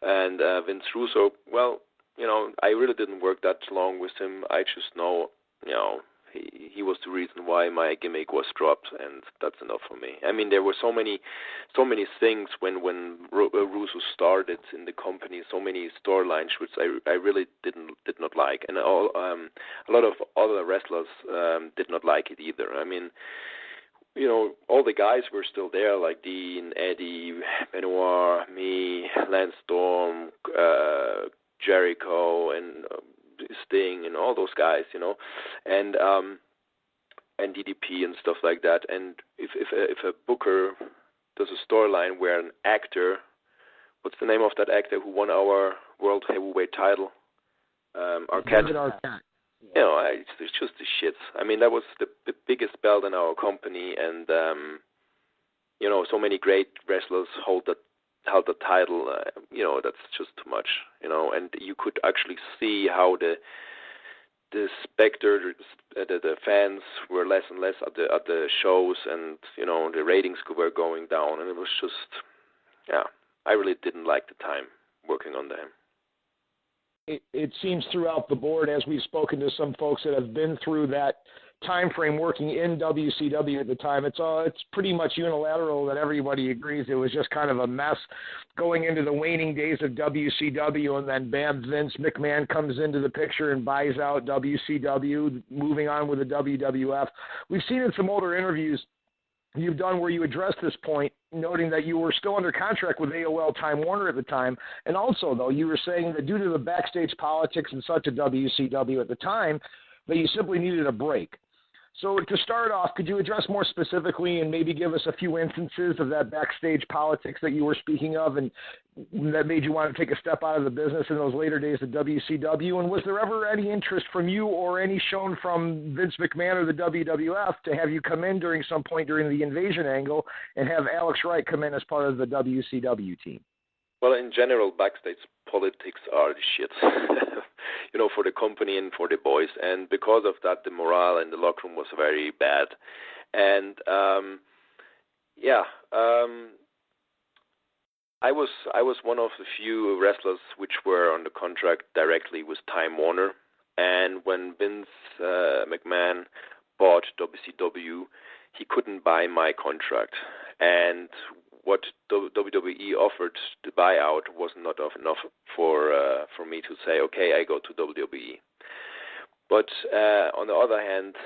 and Vince Russo, well, you know, I really didn't work that long with him. I just know, you know, he was the reason why my gimmick was dropped, and that's enough for me. I mean, there were so many things when Russo started in the company, so many storylines which I really did not like, and a lot of other wrestlers did not like it either. I mean, all the guys were still there, like Dean, Eddie, Benoit, me, Lance Storm, Jericho, and Sting, and all those guys, and DDP and stuff like that. And if a booker does a storyline where an actor, what's the name of that actor who won our World Heavyweight title? Arquette. It's just the shits. I mean, that was the biggest belt in our company, and so many great wrestlers held the title. That's just too much. And you could actually see how the spectators, the fans were less and less at the shows, and the ratings were going down, and it was just, I really didn't like the time working on them. It seems throughout the board, as we've spoken to some folks that have been through that time frame working in WCW at the time, it's pretty much unilateral that everybody agrees it was just kind of a mess going into the waning days of WCW, and then bam, Vince McMahon comes into the picture and buys out WCW, moving on with the WWF. We've seen in some older interviews you've done where you address this point, noting that you were still under contract with AOL Time Warner at the time, and also, though, you were saying that due to the backstage politics and such at WCW at the time, that you simply needed a break. So to start off, could you address more specifically and maybe give us a few instances of that backstage politics that you were speaking of and that made you want to take a step out of the business in those later days of WCW? And was there ever any interest from you or any shown from Vince McMahon or the WWF to have you come in during some point during the Invasion angle and have Alex Wright come in as part of the WCW team? Well, in general, backstage politics are the shit, for the company and for the boys. And because of that, the morale in the locker room was very bad. And, I was one of the few wrestlers which were on the contract directly with Time Warner. And when Vince McMahon bought WCW, he couldn't buy my contract. And what WWE offered the buyout was not enough for me to say, okay, I go to WWE. But on the other hand,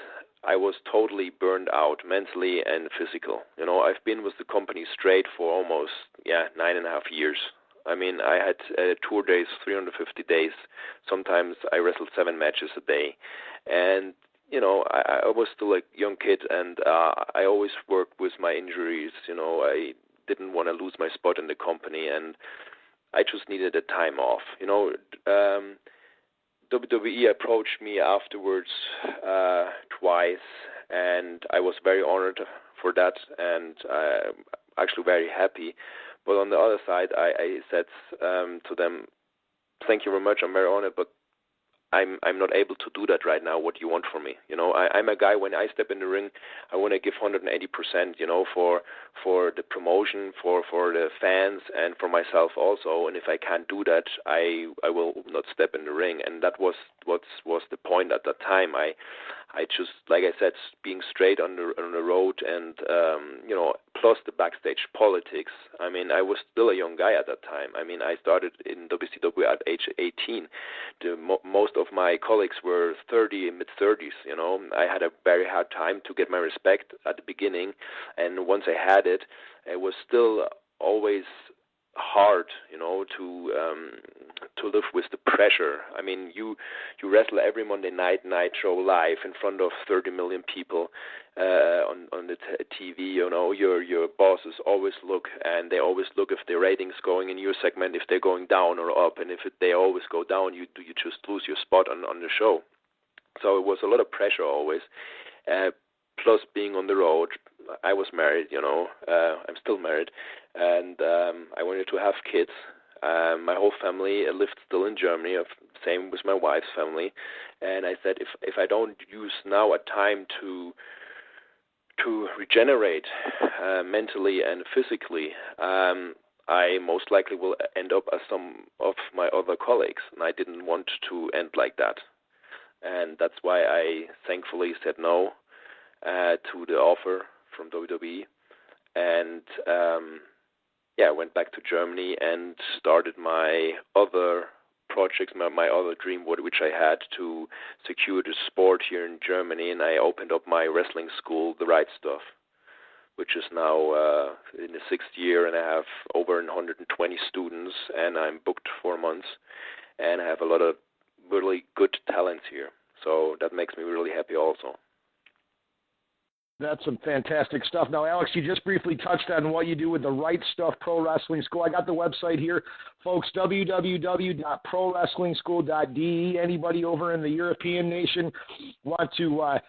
I was totally burned out mentally and physical. I've been with the company straight for almost 9.5 years. I mean, I had tour days, 350 days. Sometimes I wrestled 7 matches a day, and I was still a young kid, and I always worked with my injuries. I didn't want to lose my spot in the company, and I just needed a time off. WWE approached me afterwards twice, and I was very honored for that, and actually very happy. But on the other side, I said to them, "Thank you very much. I'm very honored, but I'm not able to do that right now. What do you want from me? I'm a guy, when I step in the ring, I want to give 180%, for the promotion, for the fans, and for myself also. And if I can't do that, I will not step in the ring." And that was the point at that time. I just, like I said, being straight on the road, and plus the backstage politics. I mean, I was still a young guy at that time. I mean, I started in WCW at age 18. Most of my colleagues were 30, mid-30s. I had a very hard time to get my respect at the beginning, and once I had it, it was still always hard, to live with the pressure. I mean, you wrestle every Monday night Nitro live in front of 30 million people on the TV. Your bosses always look, and they always look if the ratings going in your segment, if they're going down or up, and if they always go down, you just lose your spot on the show. So it was a lot of pressure always. Plus being on the road, I was married, I'm still married, and I wanted to have kids. My whole family lived still in Germany, same with my wife's family, and I said, if I don't use now a time to regenerate mentally and physically, I most likely will end up as some of my other colleagues, and I didn't want to end like that. And that's why I thankfully said no to the offer from WWE, and went back to Germany and started my other projects, my other dream, which I had to secure the sport here in Germany, and I opened up my wrestling school, The Right Stuff. which is now in the 6th year, and I have over 120 students, and I'm booked for months, and I have a lot of really good talents here. So that makes me really happy also. That's some fantastic stuff. Now, Alex, you just briefly touched on what you do with the Right Stuff Pro Wrestling School. I got the website here, folks, www.prowrestlingschool.de. Anybody over in the European nation want to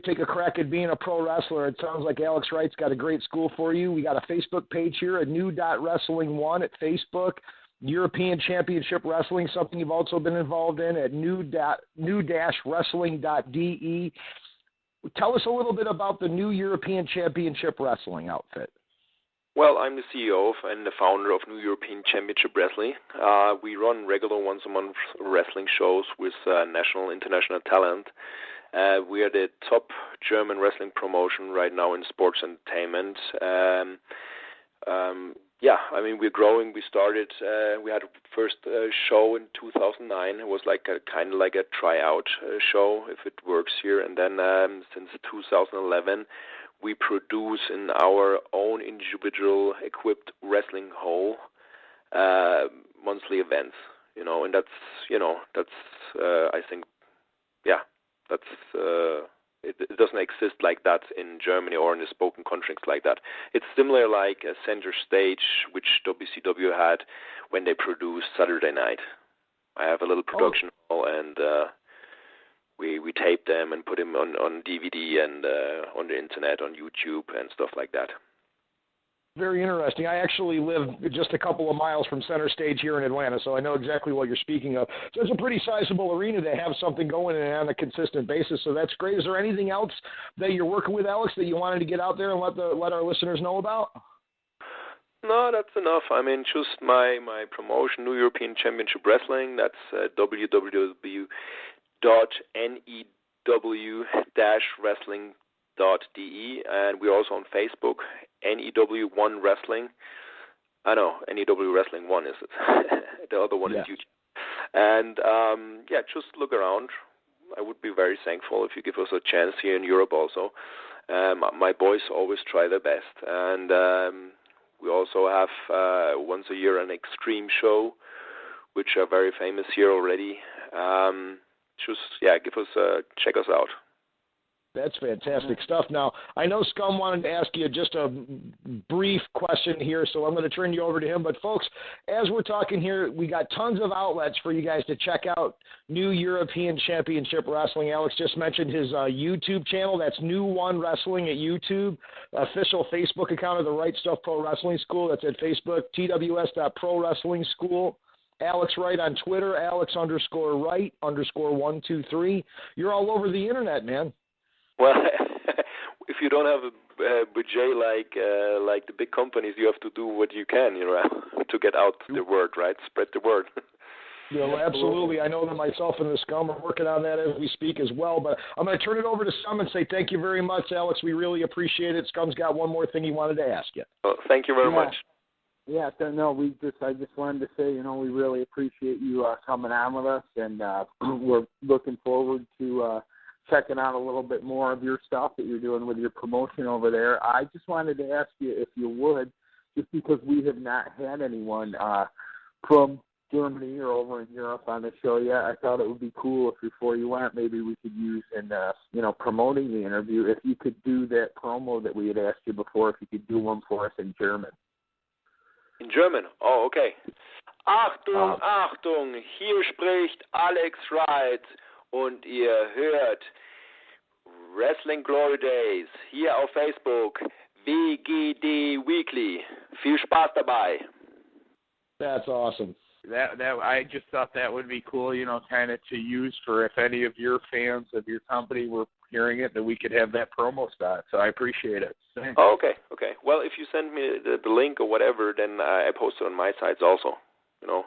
take a crack at being a pro wrestler, it sounds like Alex Wright's got a great school for you. We got a Facebook page here, a new.wrestling1 at Facebook. European Championship Wrestling, something you've also been involved in at new-wrestling.de. Tell us a little bit about the New European Championship Wrestling outfit. Well, I'm the CEO and the founder of New European Championship Wrestling. We run regular once-a-month wrestling shows with national and international talent. We are the top German wrestling promotion right now in sports entertainment. We're growing. We started, we had a first show in 2009. It was kind of like a tryout show, if it works here. And then since 2011, we produce in our own individual equipped wrestling hall monthly events, and that's I think, it doesn't exist like that in Germany or in the spoken contracts like that. It's similar like a Center Stage, which WCW had when they produced Saturday Night. I have a little production hall, and we tape them and put them on DVD and on the internet, on YouTube and stuff like that. Very interesting. I actually live just a couple of miles from Center Stage here in Atlanta, so I know exactly what you're speaking of. So it's a pretty sizable arena to have something going in on a consistent basis, so that's great. Is there anything else that you're working with, Alex, that you wanted to get out there and let our listeners know about? No, that's enough. I mean, just my promotion, New European Championship Wrestling. That's www.new-wrestling.de, and we're also on Facebook, NEW1 Wrestling. I know, NEW Wrestling 1 is it. The other one is YouTube. And, just look around. I would be very thankful if you give us a chance here in Europe also. My boys always try their best. And we also have once a year an Extreme show, which are very famous here already. Check us out. That's fantastic stuff. Now, I know Scum wanted to ask you just a brief question here, so I'm going to turn you over to him. But, folks, as we're talking here, we got tons of outlets for you guys to check out New European Championship Wrestling. Alex just mentioned his YouTube channel. That's New One Wrestling at YouTube. Official Facebook account of the Right Stuff Pro Wrestling School. That's at Facebook, tws.prowrestlingschool. Alex Wright on Twitter, Alex_Wright_123. You're all over the internet, man. Well, if you don't have a budget like the big companies, you have to do what you can, to get out the word, right? Spread the word. Yeah, absolutely. I know that myself and the Scum are working on that as we speak as well. But I'm going to turn it over to Scum and say thank you very much, Alex. We really appreciate it. Scum's got one more thing he wanted to ask you. Well, thank you very much. Yeah, no, I just wanted to say, we really appreciate you coming on with us, and we're looking forward to checking out a little bit more of your stuff that you're doing with your promotion over there. I just wanted to ask you if you would, just because we have not had anyone from Germany or over in Europe on the show yet, I thought it would be cool if before you went, maybe we could use in promoting the interview, if you could do that promo that we had asked you before, if you could do one for us in German. In German? Oh, okay. Achtung, Achtung, hier spricht Alex Wright und ihr hört Wrestling Glory Days hier auf Facebook, WGD Weekly. Viel Spaß dabei. That's awesome. That I just thought that would be cool, kind of to use for if any of your fans of your company were hearing it, that we could have that promo spot. So I appreciate it. Thanks. Oh, okay. Well, if you send me the link or whatever, then I post it on my sites also.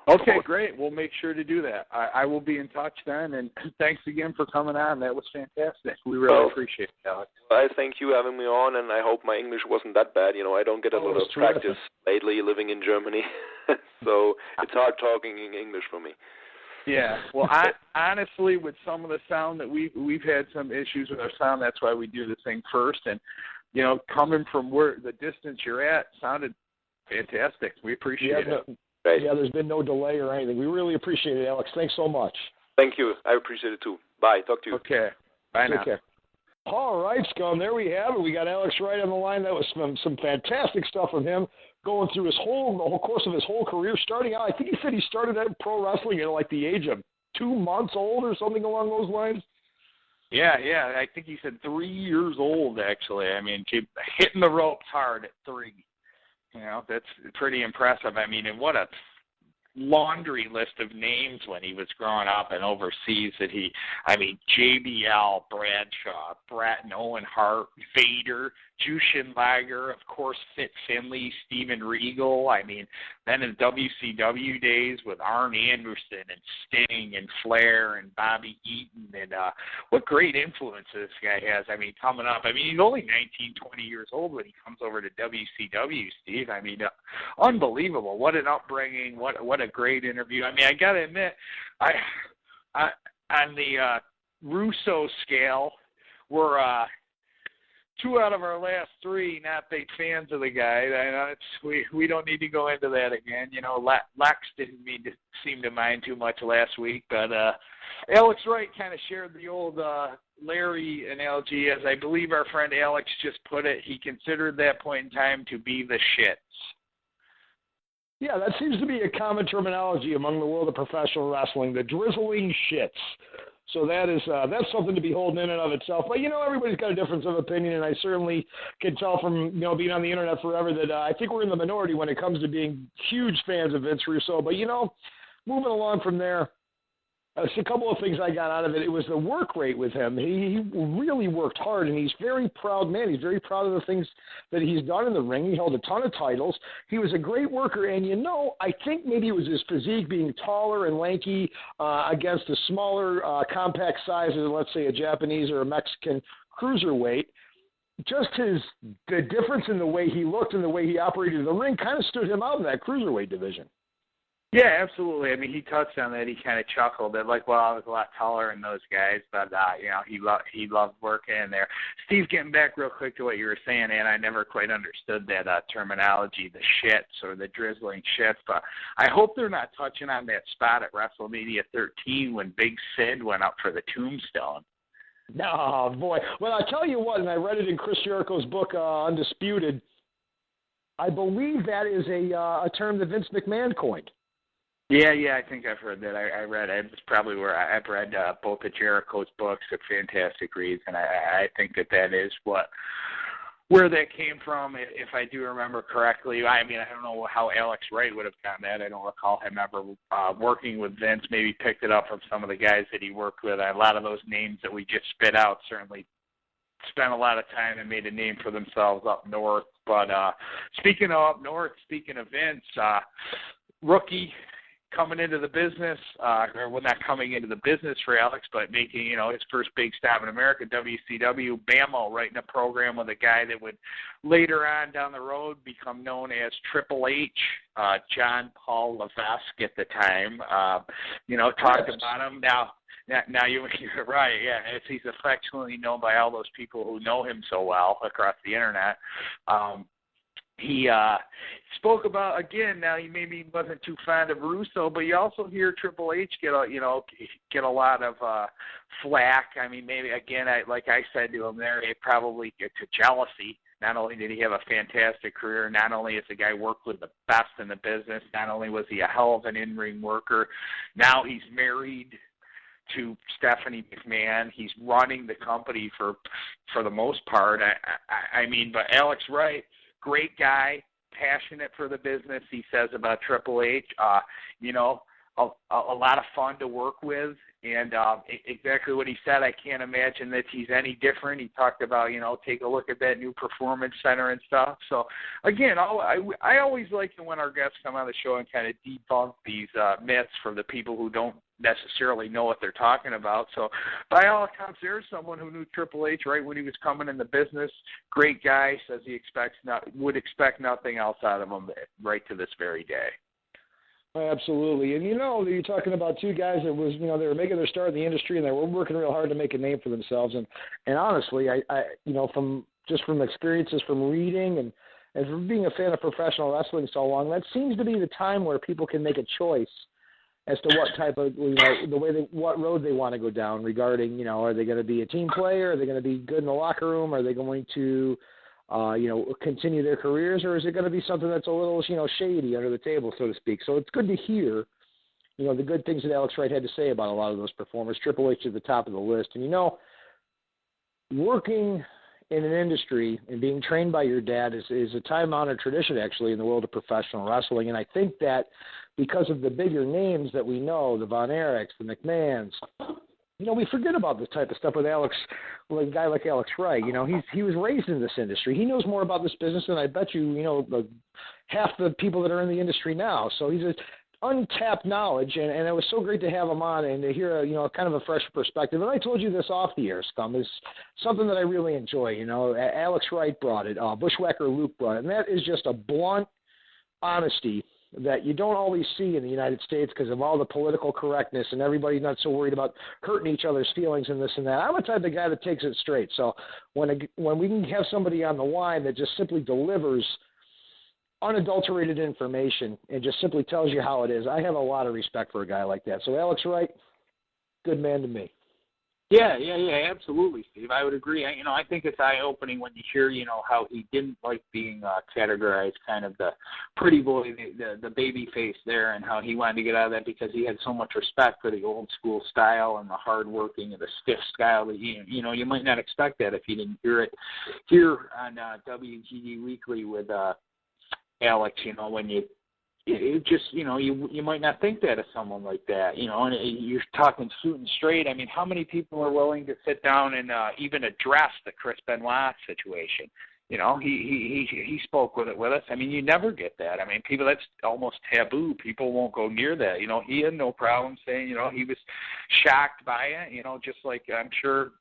Okay, great. We'll make sure to do that. I will be in touch then, and thanks again for coming on. That was fantastic. We really appreciate it, Alex. I thank you having me on, and I hope my English wasn't that bad. I don't get a lot of practice lately living in Germany, so it's hard talking in English for me. Yeah. Well, honestly, with some of the sound that we've had some issues with our sound, that's why we do the thing first. And coming from where the distance you're at, sounded fantastic. We appreciate it. Right. Yeah, there's been no delay or anything. We really appreciate it, Alex. Thanks so much. Thank you. I appreciate it too. Bye. Talk to you. Okay. Bye now. Take care. All right, Scum. There we have it. We got Alex Wright on the line. That was some fantastic stuff from him, going through the whole course of his whole career. Starting out, I think he said he started at pro wrestling at like the age of 2 months old or something along those lines. Yeah. I think he said 3 years old, actually. I mean, hitting the ropes hard at 3. That's pretty impressive. I mean, and what a laundry list of names when he was growing up and overseas JBL, Bradshaw, Bratton, Owen Hart, Vader, Jushin Liger, of course, Fit Finley, Steven Regal. I mean, then in WCW days with Arn Anderson and Sting and Flair and Bobby Eaton. And what great influence this guy has. I mean, coming up. I mean, he's only 19, 20 years old when he comes over to WCW, Steve. I mean, unbelievable. What an upbringing. What a great interview. I mean, I got to admit, I on the Russo scale, we're 2 out of our last 3 not big fans of the guy. I know we don't need to go into that again. Lex didn't seem to mind too much last week, but Alex Wright kind of shared the old Larry analogy, as I believe our friend Alex just put it. He considered that point in time to be the shits. Yeah, that seems to be a common terminology among the world of professional wrestling, the drizzling shits. So that's something to be holding in and of itself. But, everybody's got a difference of opinion, and I certainly can tell from, being on the Internet forever that I think we're in the minority when it comes to being huge fans of Vince Russo. But, moving along from there, a couple of things I got out of it. It was the work rate with him. He really worked hard, and he's a very proud man. He's very proud of the things that he's done in the ring. He held a ton of titles. He was a great worker, and I think maybe it was his physique being taller and lanky against the smaller, compact sizes, let's say a Japanese or a Mexican cruiserweight. Just the difference in the way he looked and the way he operated in the ring kind of stood him out in that cruiserweight division. Yeah, absolutely. I mean, he touched on that. He kind of chuckled at I was a lot taller than those guys, but he loved working in there. Steve, getting back real quick to what you were saying, and I never quite understood that terminology, the shits or the drizzling shits. But I hope they're not touching on that spot at WrestleMania 13 when Big Sid went up for the tombstone. Oh boy! Well, I tell you what, and I read it in Chris Jericho's book, Undisputed. I believe that is a term that Vince McMahon coined. Yeah, I think I've heard that. I read it. It's probably where I've read both of Jericho's books. They're fantastic reads, and I think that is where that came from, if I do remember correctly. I mean, I don't know how Alex Wright would have gotten that. I don't recall him ever working with Vince. Maybe picked it up from some of the guys that he worked with. A lot of those names that we just spit out certainly spent a lot of time and made a name for themselves up north. But speaking of up north, speaking of Vince, rookie coming into the business, not coming into the business for Alex, but making, his first big stop in America, WCW, Bamo, writing a program with a guy that would later on down the road become known as Triple H, John Paul Levesque at the time, talked about him. Now you're right, yeah. He's affectionately known by all those people who know him so well across the Internet. He spoke about, again, now he maybe wasn't too fond of Russo, but you also hear Triple H get a lot of flack. I mean, maybe, again, like I said to him there, it probably get to jealousy. Not only did he have a fantastic career, not only has the guy worked with the best in the business, not only was he a hell of an in-ring worker, now he's married to Stephanie McMahon. He's running the company for the most part. I mean, but Alex Wright, great guy, passionate for the business. He says about Triple H, a lot of fun to work with, and exactly what he said. I can't imagine that he's any different. He talked about, take a look at that new performance center and stuff. So, again, I always like it when our guests come on the show and kind of debunk these myths for the people who don't necessarily know what they're talking about. So by all accounts, there's someone who knew Triple H right when he was coming in the business. Great guy, says he would expect nothing else out of him right to this very day. Absolutely. And you're talking about two guys that was, they were making their start in the industry and they were working real hard to make a name for themselves. And honestly, I from just from experiences from reading and from being a fan of professional wrestling so long, that seems to be the time where people can make a choice as to what type of, what road they want to go down regarding, are they going to be a team player? Are they going to be good in the locker room? Are they going to, continue their careers? Or is it going to be something that's a little, shady under the table, so to speak? So it's good to hear, the good things that Alex Wright had to say about a lot of those performers. Triple H at the top of the list. And, working in an industry and being trained by your dad is a time-honored tradition, actually, in the world of professional wrestling. And I think that because of the bigger names that we know, the Von Erichs, the McMahons, we forget about this type of stuff with a guy like Alex Wright. He was raised in this industry. He knows more about this business than I bet you, half the people that are in the industry now. So he's a untapped knowledge, and it was so great to have him on and to hear kind of a fresh perspective. And I told you this off the air, Scum, is something that I really enjoy. Alex Wright brought it, Bushwhacker Luke brought it, and that is just a blunt honesty that you don't always see in the United States because of all the political correctness and everybody's not so worried about hurting each other's feelings and this and that. I'm the type of guy that takes it straight. So when we can have somebody on the line that just simply delivers unadulterated information and just simply tells you how it is, I have a lot of respect for a guy like that. So Alex Wright, good man to me. Yeah, absolutely, Steve. I would agree. I think it's eye-opening when you hear, how he didn't like being categorized kind of the pretty boy, the baby face there, and how he wanted to get out of that because he had so much respect for the old school style and the hard-working and the stiff style that you might not expect that if you didn't hear it here on WGD Weekly with Alex, when you might not think that of someone like that, and you're talking shooting straight. I mean, how many people are willing to sit down and even address the Chris Benoit situation? He spoke with us. I mean, you never get that. I mean, people, that's almost taboo. People won't go near that. He had no problem saying, he was shocked by it, just like I'm sure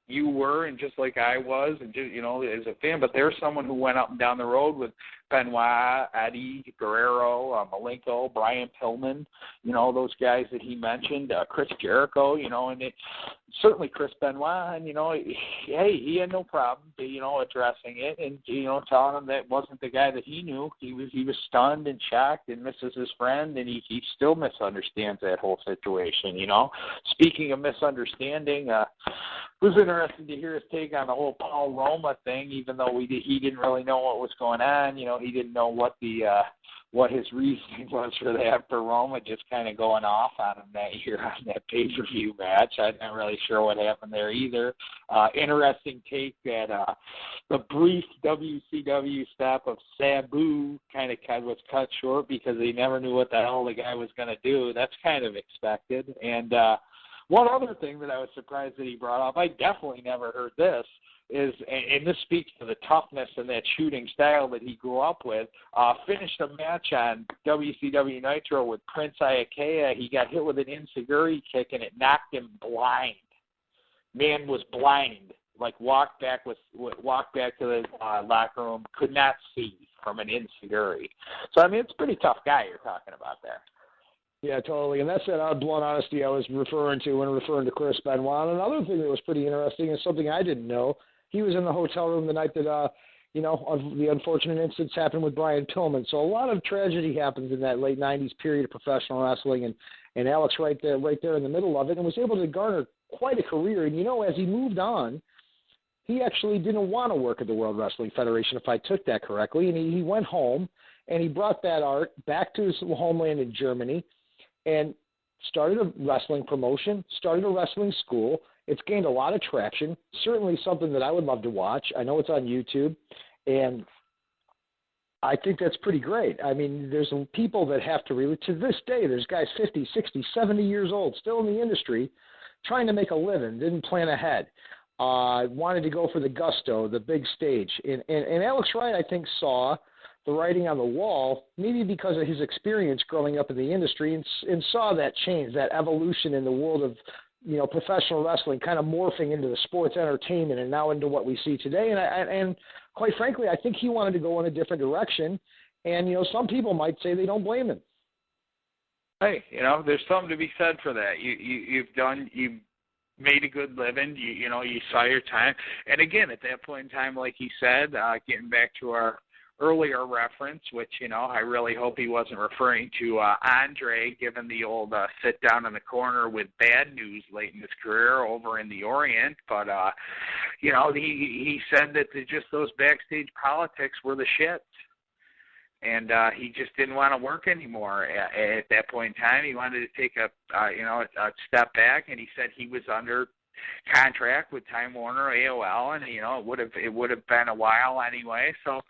you were, and just like I was, and just, as a fan. But there's someone who went up and down the road with Benoit, Eddie Guerrero, Malenko, Brian Pillman, those guys that he mentioned, Chris Jericho, and certainly Chris Benoit, and hey, he had no problem, addressing it and telling him that wasn't the guy that he knew. He was stunned and shocked and misses his friend, and he still misunderstands that whole situation. Speaking of misunderstanding, it was interesting to hear his take on the whole Paul Roma thing, even though he didn't really know what was going on. He didn't know what his reasoning was for that, for Roma just kind of going off on him that year on that pay-per-view match. I'm not really sure what happened there either. Interesting take that the brief WCW stop of Sabu kind of was cut short because they never knew what the hell the guy was going to do. That's kind of expected. And one other thing that I was surprised that he brought up, I definitely never heard this, is, and this speaks to the toughness and that shooting style that he grew up with, finished a match on WCW Nitro with Prince Iakea. He got hit with an enziguri kick, and it knocked him blind. Man was blind, like walked back to the locker room, could not see from an enziguri. So, I mean, it's a pretty tough guy you're talking about there. Yeah, totally. And that's that blunt honesty I was referring to when referring to Chris Benoit. And another thing that was pretty interesting is something I didn't know. He was in the hotel room the night that, the unfortunate incidents happened with Brian Pillman. So a lot of tragedy happens in that late 90s period of professional wrestling. And Alex right there in the middle of it, and was able to garner quite a career. And, as he moved on, he actually didn't want to work at the World Wrestling Federation, if I took that correctly. And he went home, and he brought that art back to his homeland in Germany, and started a wrestling promotion, started a wrestling school. It's gained a lot of traction, certainly something that I would love to watch. I know it's on YouTube, and I think that's pretty great. I mean, there's people that have to really, to this day, there's guys 50, 60, 70 years old, still in the industry, trying to make a living, didn't plan ahead, wanted to go for the gusto, the big stage. And Alex Wright, I think, saw the writing on the wall, maybe because of his experience growing up in the industry, and saw that change, that evolution in the world of professional wrestling kind of morphing into the sports entertainment and now into what we see today. And quite frankly, I think he wanted to go in a different direction. And, some people might say they don't blame him. Hey, there's something to be said for that. You've made a good living. You know, you saw your time. And again, at that point in time, like he said, getting back to our earlier reference, which, you know, I really hope he wasn't referring to Andre, given the old sit down in the corner with bad news late in his career over in the Orient. But, you know, he said that just those backstage politics were the shit. And he just didn't want to work anymore at that point in time. He wanted to take a step back, and he said he was under contract with Time Warner, AOL, and, you know, it would have been a while anyway. So,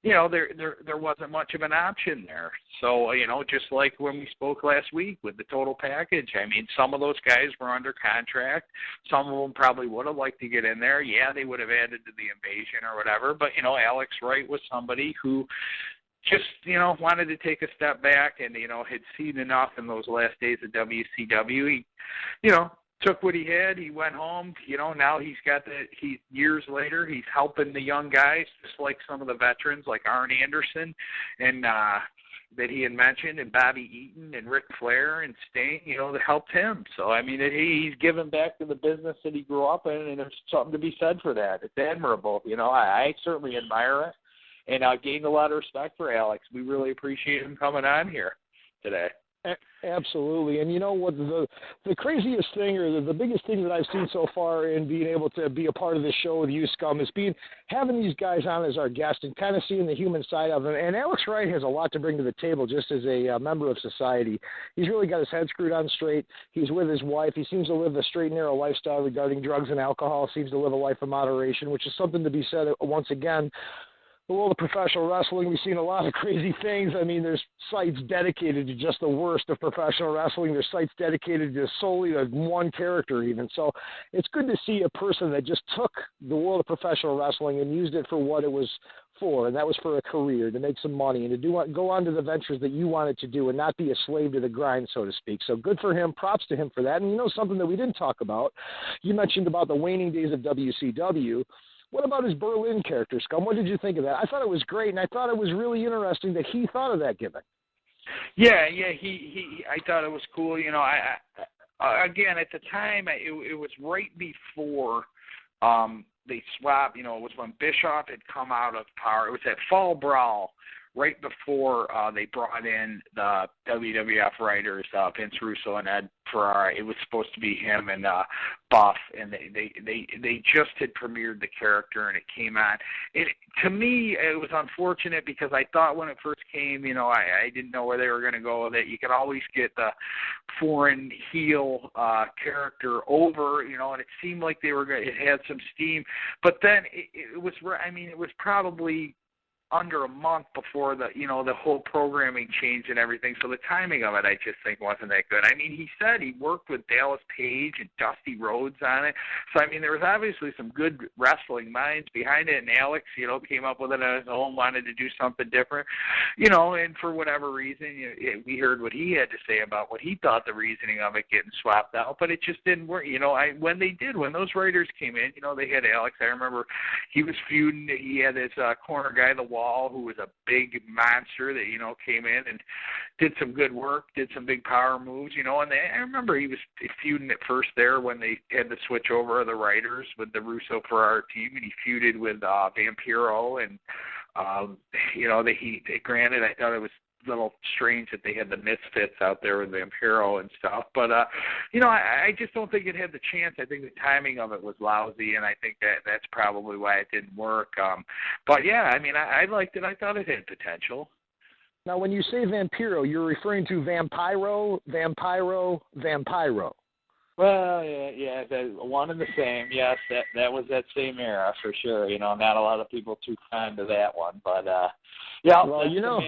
you know, there wasn't much of an option there. So, you know, just like when we spoke last week with the total package, I mean, some of those guys were under contract. Some of them probably would have liked to get in there. Yeah, they would have added to the invasion or whatever. But, you know, Alex Wright was somebody who just, you know, wanted to take a step back and, you know, had seen enough in those last days of WCW. He, you know, took what he had. He went home. You know, now he's got years later, he's helping the young guys, just like some of the veterans like Arn Anderson and that he had mentioned, and Bobby Eaton and Ric Flair and Sting, you know, that helped him. So, I mean, he's given back to the business that he grew up in, and there's something to be said for that. It's admirable. You know, I certainly admire it. And I gained a lot of respect for Alex. We really appreciate him coming on here today. Absolutely. And you know what, the craziest thing, or the biggest thing that I've seen so far in being able to be a part of this show with you, Scum, is having these guys on as our guests and kind of seeing the human side of them. And Alex Wright has a lot to bring to the table just as a member of society. He's really got his head screwed on straight. He's with his wife. He seems to live a straight and narrow lifestyle regarding drugs and alcohol. Seems to live a life of moderation, which is something to be said once again. The world of professional wrestling, we've seen a lot of crazy things. I mean, there's sites dedicated to just the worst of professional wrestling. There's sites dedicated to solely to one character even. So it's good to see a person that just took the world of professional wrestling and used it for what it was for, and that was for a career, to make some money, and to go on to the ventures that you wanted to do and not be a slave to the grind, so to speak. So good for him. Props to him for that. And you know something that we didn't talk about? You mentioned about the waning days of WCW. What about his Berlin character, Scum? What did you think of that? I thought it was great, and I thought it was really interesting that he thought of that gimmick. Yeah, I thought it was cool. You know, again, at the time, it was right before they swapped. You know, it was when Bischoff had come out of power. It was that Fall Brawl right before they brought in the WWF writers, Vince Russo and Ed Ferrara. It was supposed to be him and Buff, and they just had premiered the character, and it came on. To me, it was unfortunate because I thought when it first came, you know, I didn't know where they were going to go with it. You could always get the foreign heel character over, you know, and it seemed like it had some steam. But then it was probably under a month before the whole programming changed and everything. So the timing of it, I just think, wasn't that good. I mean, he said he worked with Dallas Page and Dusty Rhodes on it. So, I mean, there was obviously some good wrestling minds behind it, and Alex, you know, came up with it on his own, wanted to do something different, you know, and for whatever reason, we heard what he had to say about what he thought the reasoning of it getting swapped out, but it just didn't work. You know, when those writers came in, you know, they had Alex. I remember he was feuding. He had his corner guy, the Wall, who was a big monster that, you know, came in and did some good work, did some big power moves, you know, and I remember he was feuding at first there when they had to switch over the writers with the Russo Ferrara team, and he feuded with Vampiro, and, you know, granted, I thought it was a little strange that they had the Misfits out there with Vampiro and stuff, but you know, I just don't think it had the chance. I think the timing of it was lousy, and I think that's probably why it didn't work. But yeah, I mean, I liked it. I thought it had potential. Now, when you say Vampiro, you're referring to Vampiro. Well, yeah, one and the same. Yes, that was that same era for sure. You know, not a lot of people too fond of that one, but yeah. Well, you know.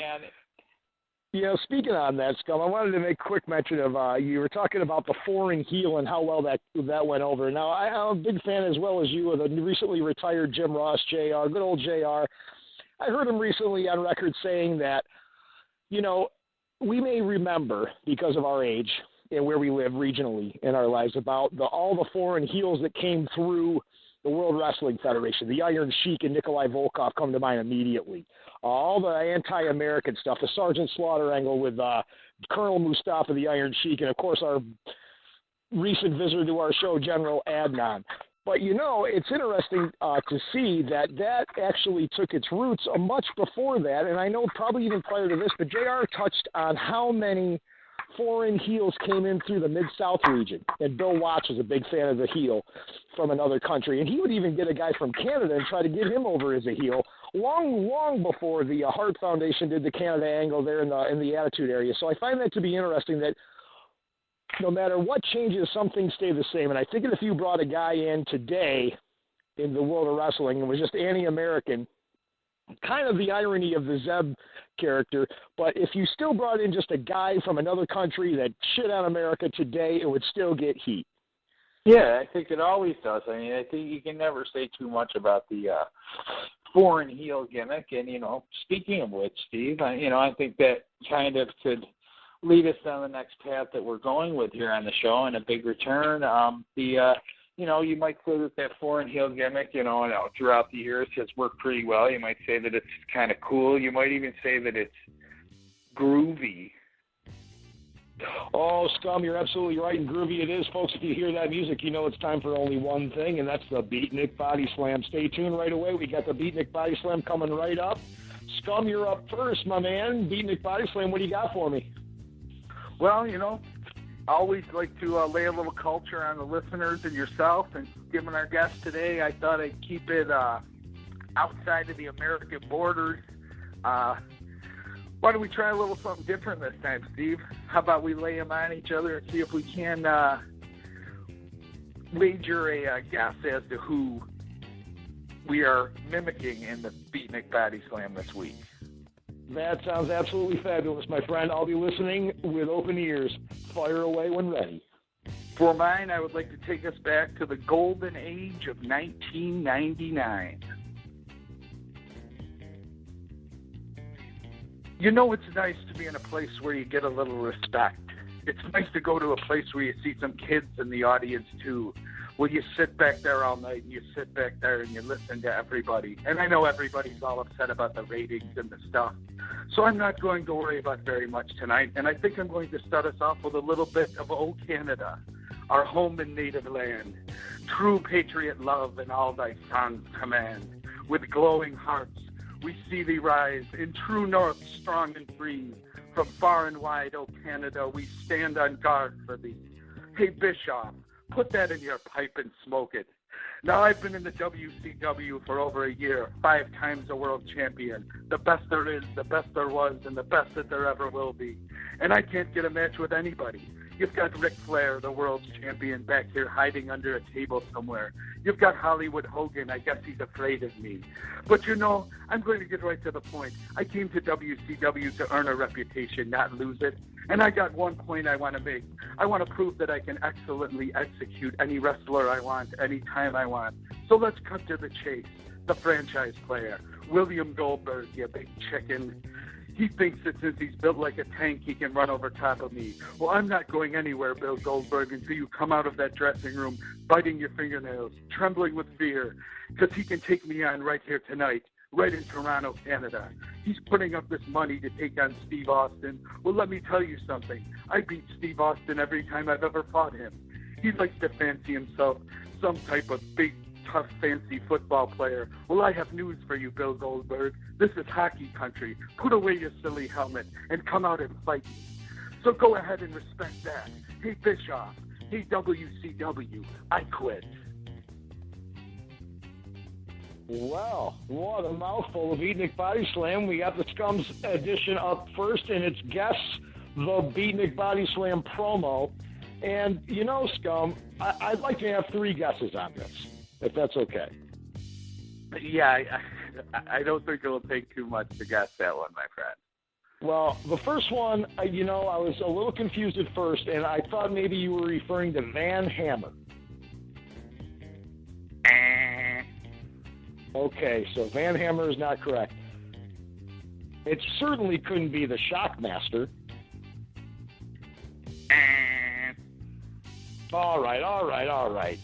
You know, speaking on that, Scum, I wanted to make quick mention of you were talking about the foreign heel and how well that went over. Now, I'm a big fan as well as you of the recently retired Jim Ross, JR, good old JR. I heard him recently on record saying that, you know, we may remember, because of our age and where we live regionally in our lives, about all the foreign heels that came through the World Wrestling Federation. The Iron Sheik and Nikolai Volkov come to mind immediately. All the anti-American stuff, the Sergeant Slaughter angle with Colonel Mustafa, the Iron Sheik, and, of course, our recent visitor to our show, General Adnan. But, it's interesting to see that actually took its roots much before that, and I know probably even prior to this, but JR touched on how many foreign heels came in through the Mid-South region, and Bill Watts was a big fan of the heel from another country, and he would even get a guy from Canada and try to get him over as a heel long before the Hart Foundation did the Canada angle there in the Attitude Area. So I find that to be interesting that no matter what changes, some things stay the same. And I think if you brought a guy in today in the world of wrestling and was just anti-American, kind of the irony of the Zeb character, but if you still brought in just a guy from another country that shit on America today, it would still get heat. Yeah, I think it always does. I mean, I think you can never say too much about the foreign heel gimmick. And, speaking of which, Steve, I think that kind of could lead us down the next path that we're going with here on the show and a big return. You might say that foreign heel gimmick, throughout the years has worked pretty well. You might say that it's kind of cool. You might even say that it's groovy. Oh, Scum, you're absolutely right, and groovy it is. Folks, if you hear that music, it's time for only one thing, and that's the Beatnik Body Slam. Stay tuned right away. We got the Beatnik Body Slam coming right up. Scum, you're up first, my man. Beatnik Body Slam, what do you got for me? Well, I always like to lay a little culture on the listeners and yourself, and given our guest today, I thought I'd keep it outside of the American borders. Why don't we try a little something different this time, Steve? How about we lay them on each other and see if we can wager a guess as to who we are mimicking in the Beatnik Body Slam this week. That sounds absolutely fabulous, my friend. I'll be listening with open ears. Fire away when ready. For mine, I would like to take us back to the golden age of 1999. It's nice to be in a place where you get a little respect. It's nice to go to a place where you see some kids in the audience, too, where you sit back there all night and you sit back there and you listen to everybody. And I know everybody's all upset about the ratings and the stuff. So I'm not going to worry about very much tonight. And I think I'm going to start us off with a little bit of old Canada, our home and native land. True patriot love and all thy songs command. With glowing hearts, we see thee rise in true north, strong and free. From far and wide, O Canada, we stand on guard for thee. Hey, Bischoff, put that in your pipe and smoke it. Now, I've been in the WCW for over a year, 5 times a world champion, the best there is, the best there was, and the best that there ever will be. And I can't get a match with anybody. You've got Ric Flair, the world champion, back here hiding under a table somewhere. You've got Hollywood Hogan. I guess he's afraid of me. But I'm going to get right to the point. I came to WCW to earn a reputation, not lose it. And I got one point I want to make. I want to prove that I can excellently execute any wrestler I want, anytime I want. So let's cut to the chase. The franchise player, William Goldberg, you big chicken. He thinks that since he's built like a tank, he can run over top of me. Well, I'm not going anywhere, Bill Goldberg, until you come out of that dressing room, biting your fingernails, trembling with fear, because he can take me on right here tonight, right in Toronto, Canada. He's putting up this money to take on Steve Austin. Well, let me tell you something. I beat Steve Austin every time I've ever fought him. He likes to fancy himself some type of big, tough, fancy football player. Well, I have news for you, Bill Goldberg. This is hockey country. Put away your silly helmet and come out and fight me. So go ahead and respect that. Hey, Bischoff. Hey, WCW. I quit. Well, what a mouthful of Beatnik Body Slam. We got the Scum's edition up first, and it's Guess the Beatnik Body Slam promo. And, Scum, I'd like to have 3 guesses on this, if that's okay. Yeah, I don't think it'll take too much to guess that one, my friend. Well, the first one, I was a little confused at first, and I thought maybe you were referring to Van Hammer. Okay, so Van Hammer is not correct. It certainly couldn't be the Shockmaster. All right.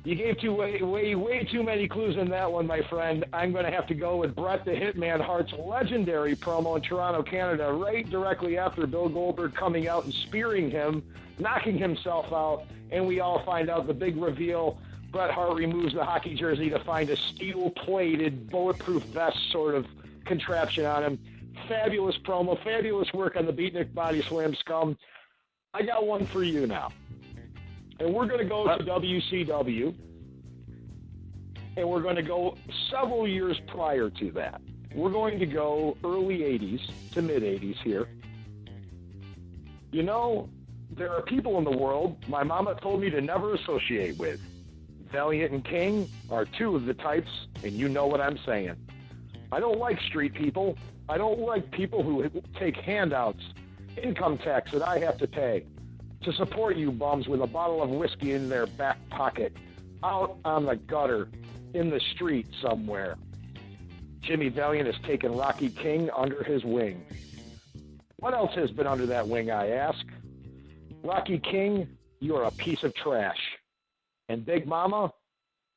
You gave way too many clues in that one, my friend. I'm going to have to go with Bret the Hitman Hart's legendary promo in Toronto, Canada, right directly after Bill Goldberg coming out and spearing him, knocking himself out, and we all find out the big reveal. Bret Hart removes the hockey jersey to find a steel-plated, bulletproof vest sort of contraption on him. Fabulous promo, fabulous work on the Beatnik Body Slam Scum. I got one for you now. And we're going to go to WCW, and we're going to go several years prior to that. We're going to go early 80s to mid-80s here. You know, there are people in the world my mama told me to never associate with. Valiant and King are two of the types, and you know what I'm saying. I don't like street people. I don't like people who take handouts, income tax that I have to pay to support you bums with a bottle of whiskey in their back pocket, out on the gutter, in the street somewhere. Jimmy Valiant has taken Rocky King under his wing. What else has been under that wing, I ask? Rocky King, you're a piece of trash. And Big Mama,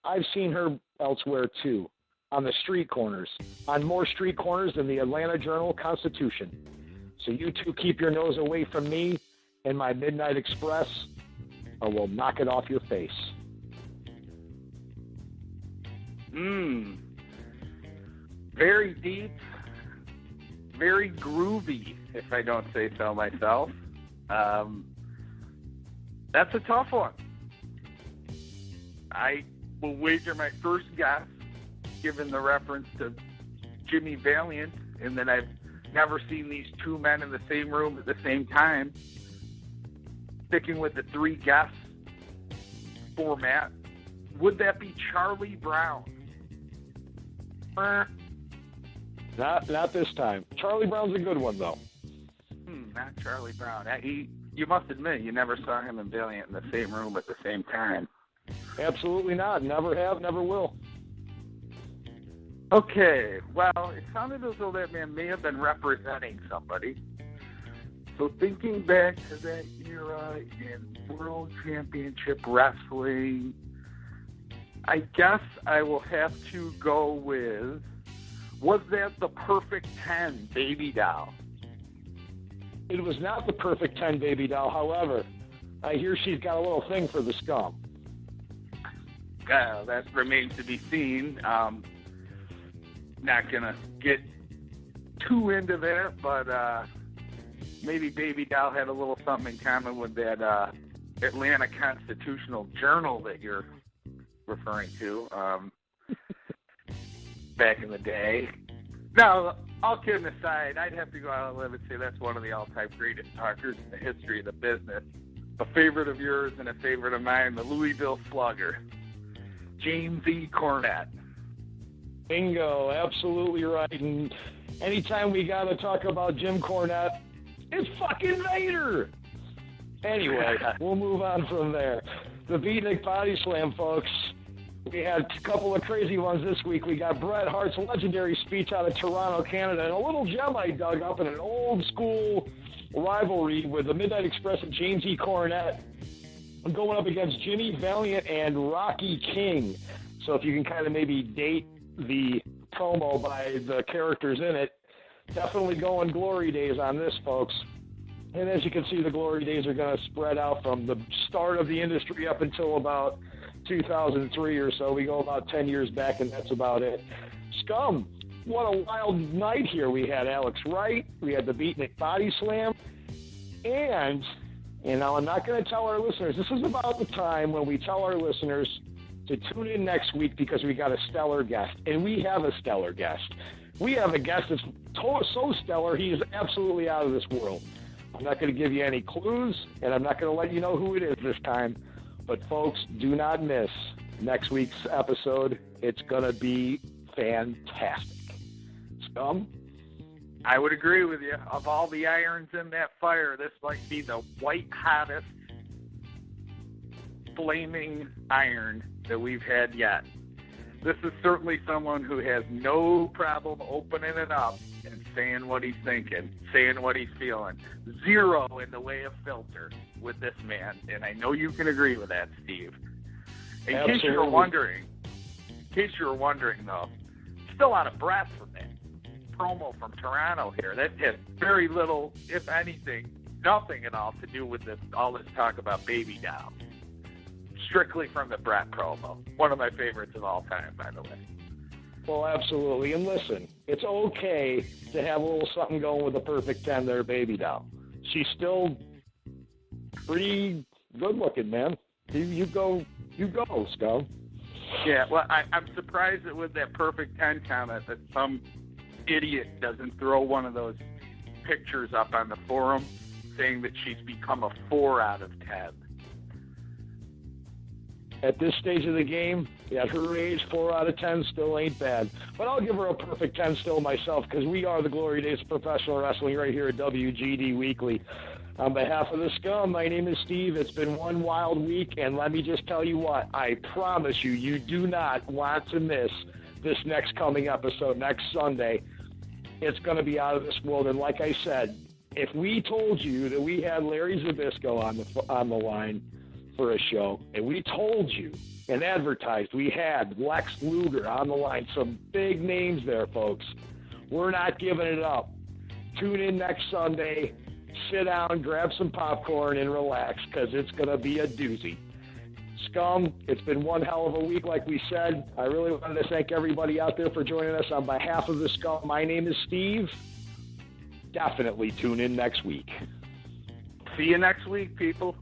I've seen her elsewhere too, on the street corners, on more street corners than the Atlanta Journal-Constitution. So you two keep your nose away from me and my Midnight Express, or we'll knock it off your face. Very deep, very groovy, if I don't say so myself. That's a tough one. I will wager my first guess, given the reference to Jimmy Valiant, and that I've never seen these two men in the same room at the same time. Sticking with the three guess format, would that be Charlie Brown? Not this time. Charlie Brown's a good one, though. Not Charlie Brown. You must admit, you never saw him and Valiant in the same room at the same time. Absolutely not. Never have, never will. Okay, well, it sounded as though that man may have been representing somebody. So thinking back to that era in World Championship Wrestling, I guess I will have to go with, was that the Perfect 10 Baby Doll? It was not the Perfect 10 Baby Doll, however. I hear she's got a little thing for the Scum. That remains to be seen. Not going to get too into that, but maybe Baby Doll had a little something in common with that Atlanta Constitutional Journal that you're referring to back in the day. No, all kidding aside, I'd have to go out on a limb and say that's one of the all-time greatest talkers in the history of the business. A favorite of yours and a favorite of mine, the Louisville Slugger, James E. Cornette. Bingo, absolutely right. And anytime we got to talk about Jim Cornette, it's fucking Vader. Anyway, we'll move on from there. The Beatnik Body Slam, folks. We had a couple of crazy ones this week. We got Bret Hart's legendary speech out of Toronto, Canada, and a little gem I dug up in an old-school rivalry with the Midnight Express and James E. Cornette going up against Jimmy Valiant and Rocky King. So if you can kind of maybe date the promo by the characters in it, definitely going glory days on this, folks. And as you can see, the glory days are going to spread out from the start of the industry up until about 2003 or so. We go about 10 years back, and that's about it. Scum, what a wild night here. We had Alex Wright, we had the Beatnik Body Slam, and now I'm not going to tell our listeners, this is about the time when we tell our listeners to tune in next week because we got a stellar guest, and we have a stellar guest. We have a guest that's so stellar, he is absolutely out of this world. I'm not going to give you any clues, and I'm not going to let you know who it is this time. But, folks, do not miss next week's episode. It's going to be fantastic. Scum? I would agree with you. Of all the irons in that fire, this might be the white hottest flaming iron that we've had yet. This is certainly someone who has no problem opening it up and saying what he's thinking, saying what he's feeling. Zero in the way of filter with this man, and I know you can agree with that, Steve. In case you were wondering, though, still out of breath from that promo from Toronto here. That had very little, if anything, nothing at all to do with all this talk about Baby Doll. Strictly from the Brett promo. One of my favorites of all time, by the way. Well, absolutely. And listen, it's okay to have a little something going with the Perfect 10 there, Baby Doll. She's still pretty good looking, man. You go, Scum. Yeah, well, I'm surprised that with that Perfect 10 comment that some idiot doesn't throw one of those pictures up on the forum saying that she's become a 4 out of 10. At this stage of the game, at her age, 4 out of 10 still ain't bad. But I'll give her a perfect 10 still myself, because we are the glory days of professional wrestling right here at WGD Weekly. On behalf of the Scum, my name is Steve. It's been one wild week, and let me just tell you what, I promise you, you do not want to miss this next coming episode next Sunday. It's going to be out of this world, and like I said, if we told you that we had Larry Zbyszko on the line for a show, and we told you and advertised we had Lex Luger on the line, some big names there, folks, we're not giving it up. Tune in next Sunday, sit down, grab some popcorn, and relax, because it's going to be a doozy. Scum, it's been one hell of a week, like we said. I really wanted to thank everybody out there for joining us. On behalf of the Scum, my name is Steve. Definitely tune in next week. See you next week, people.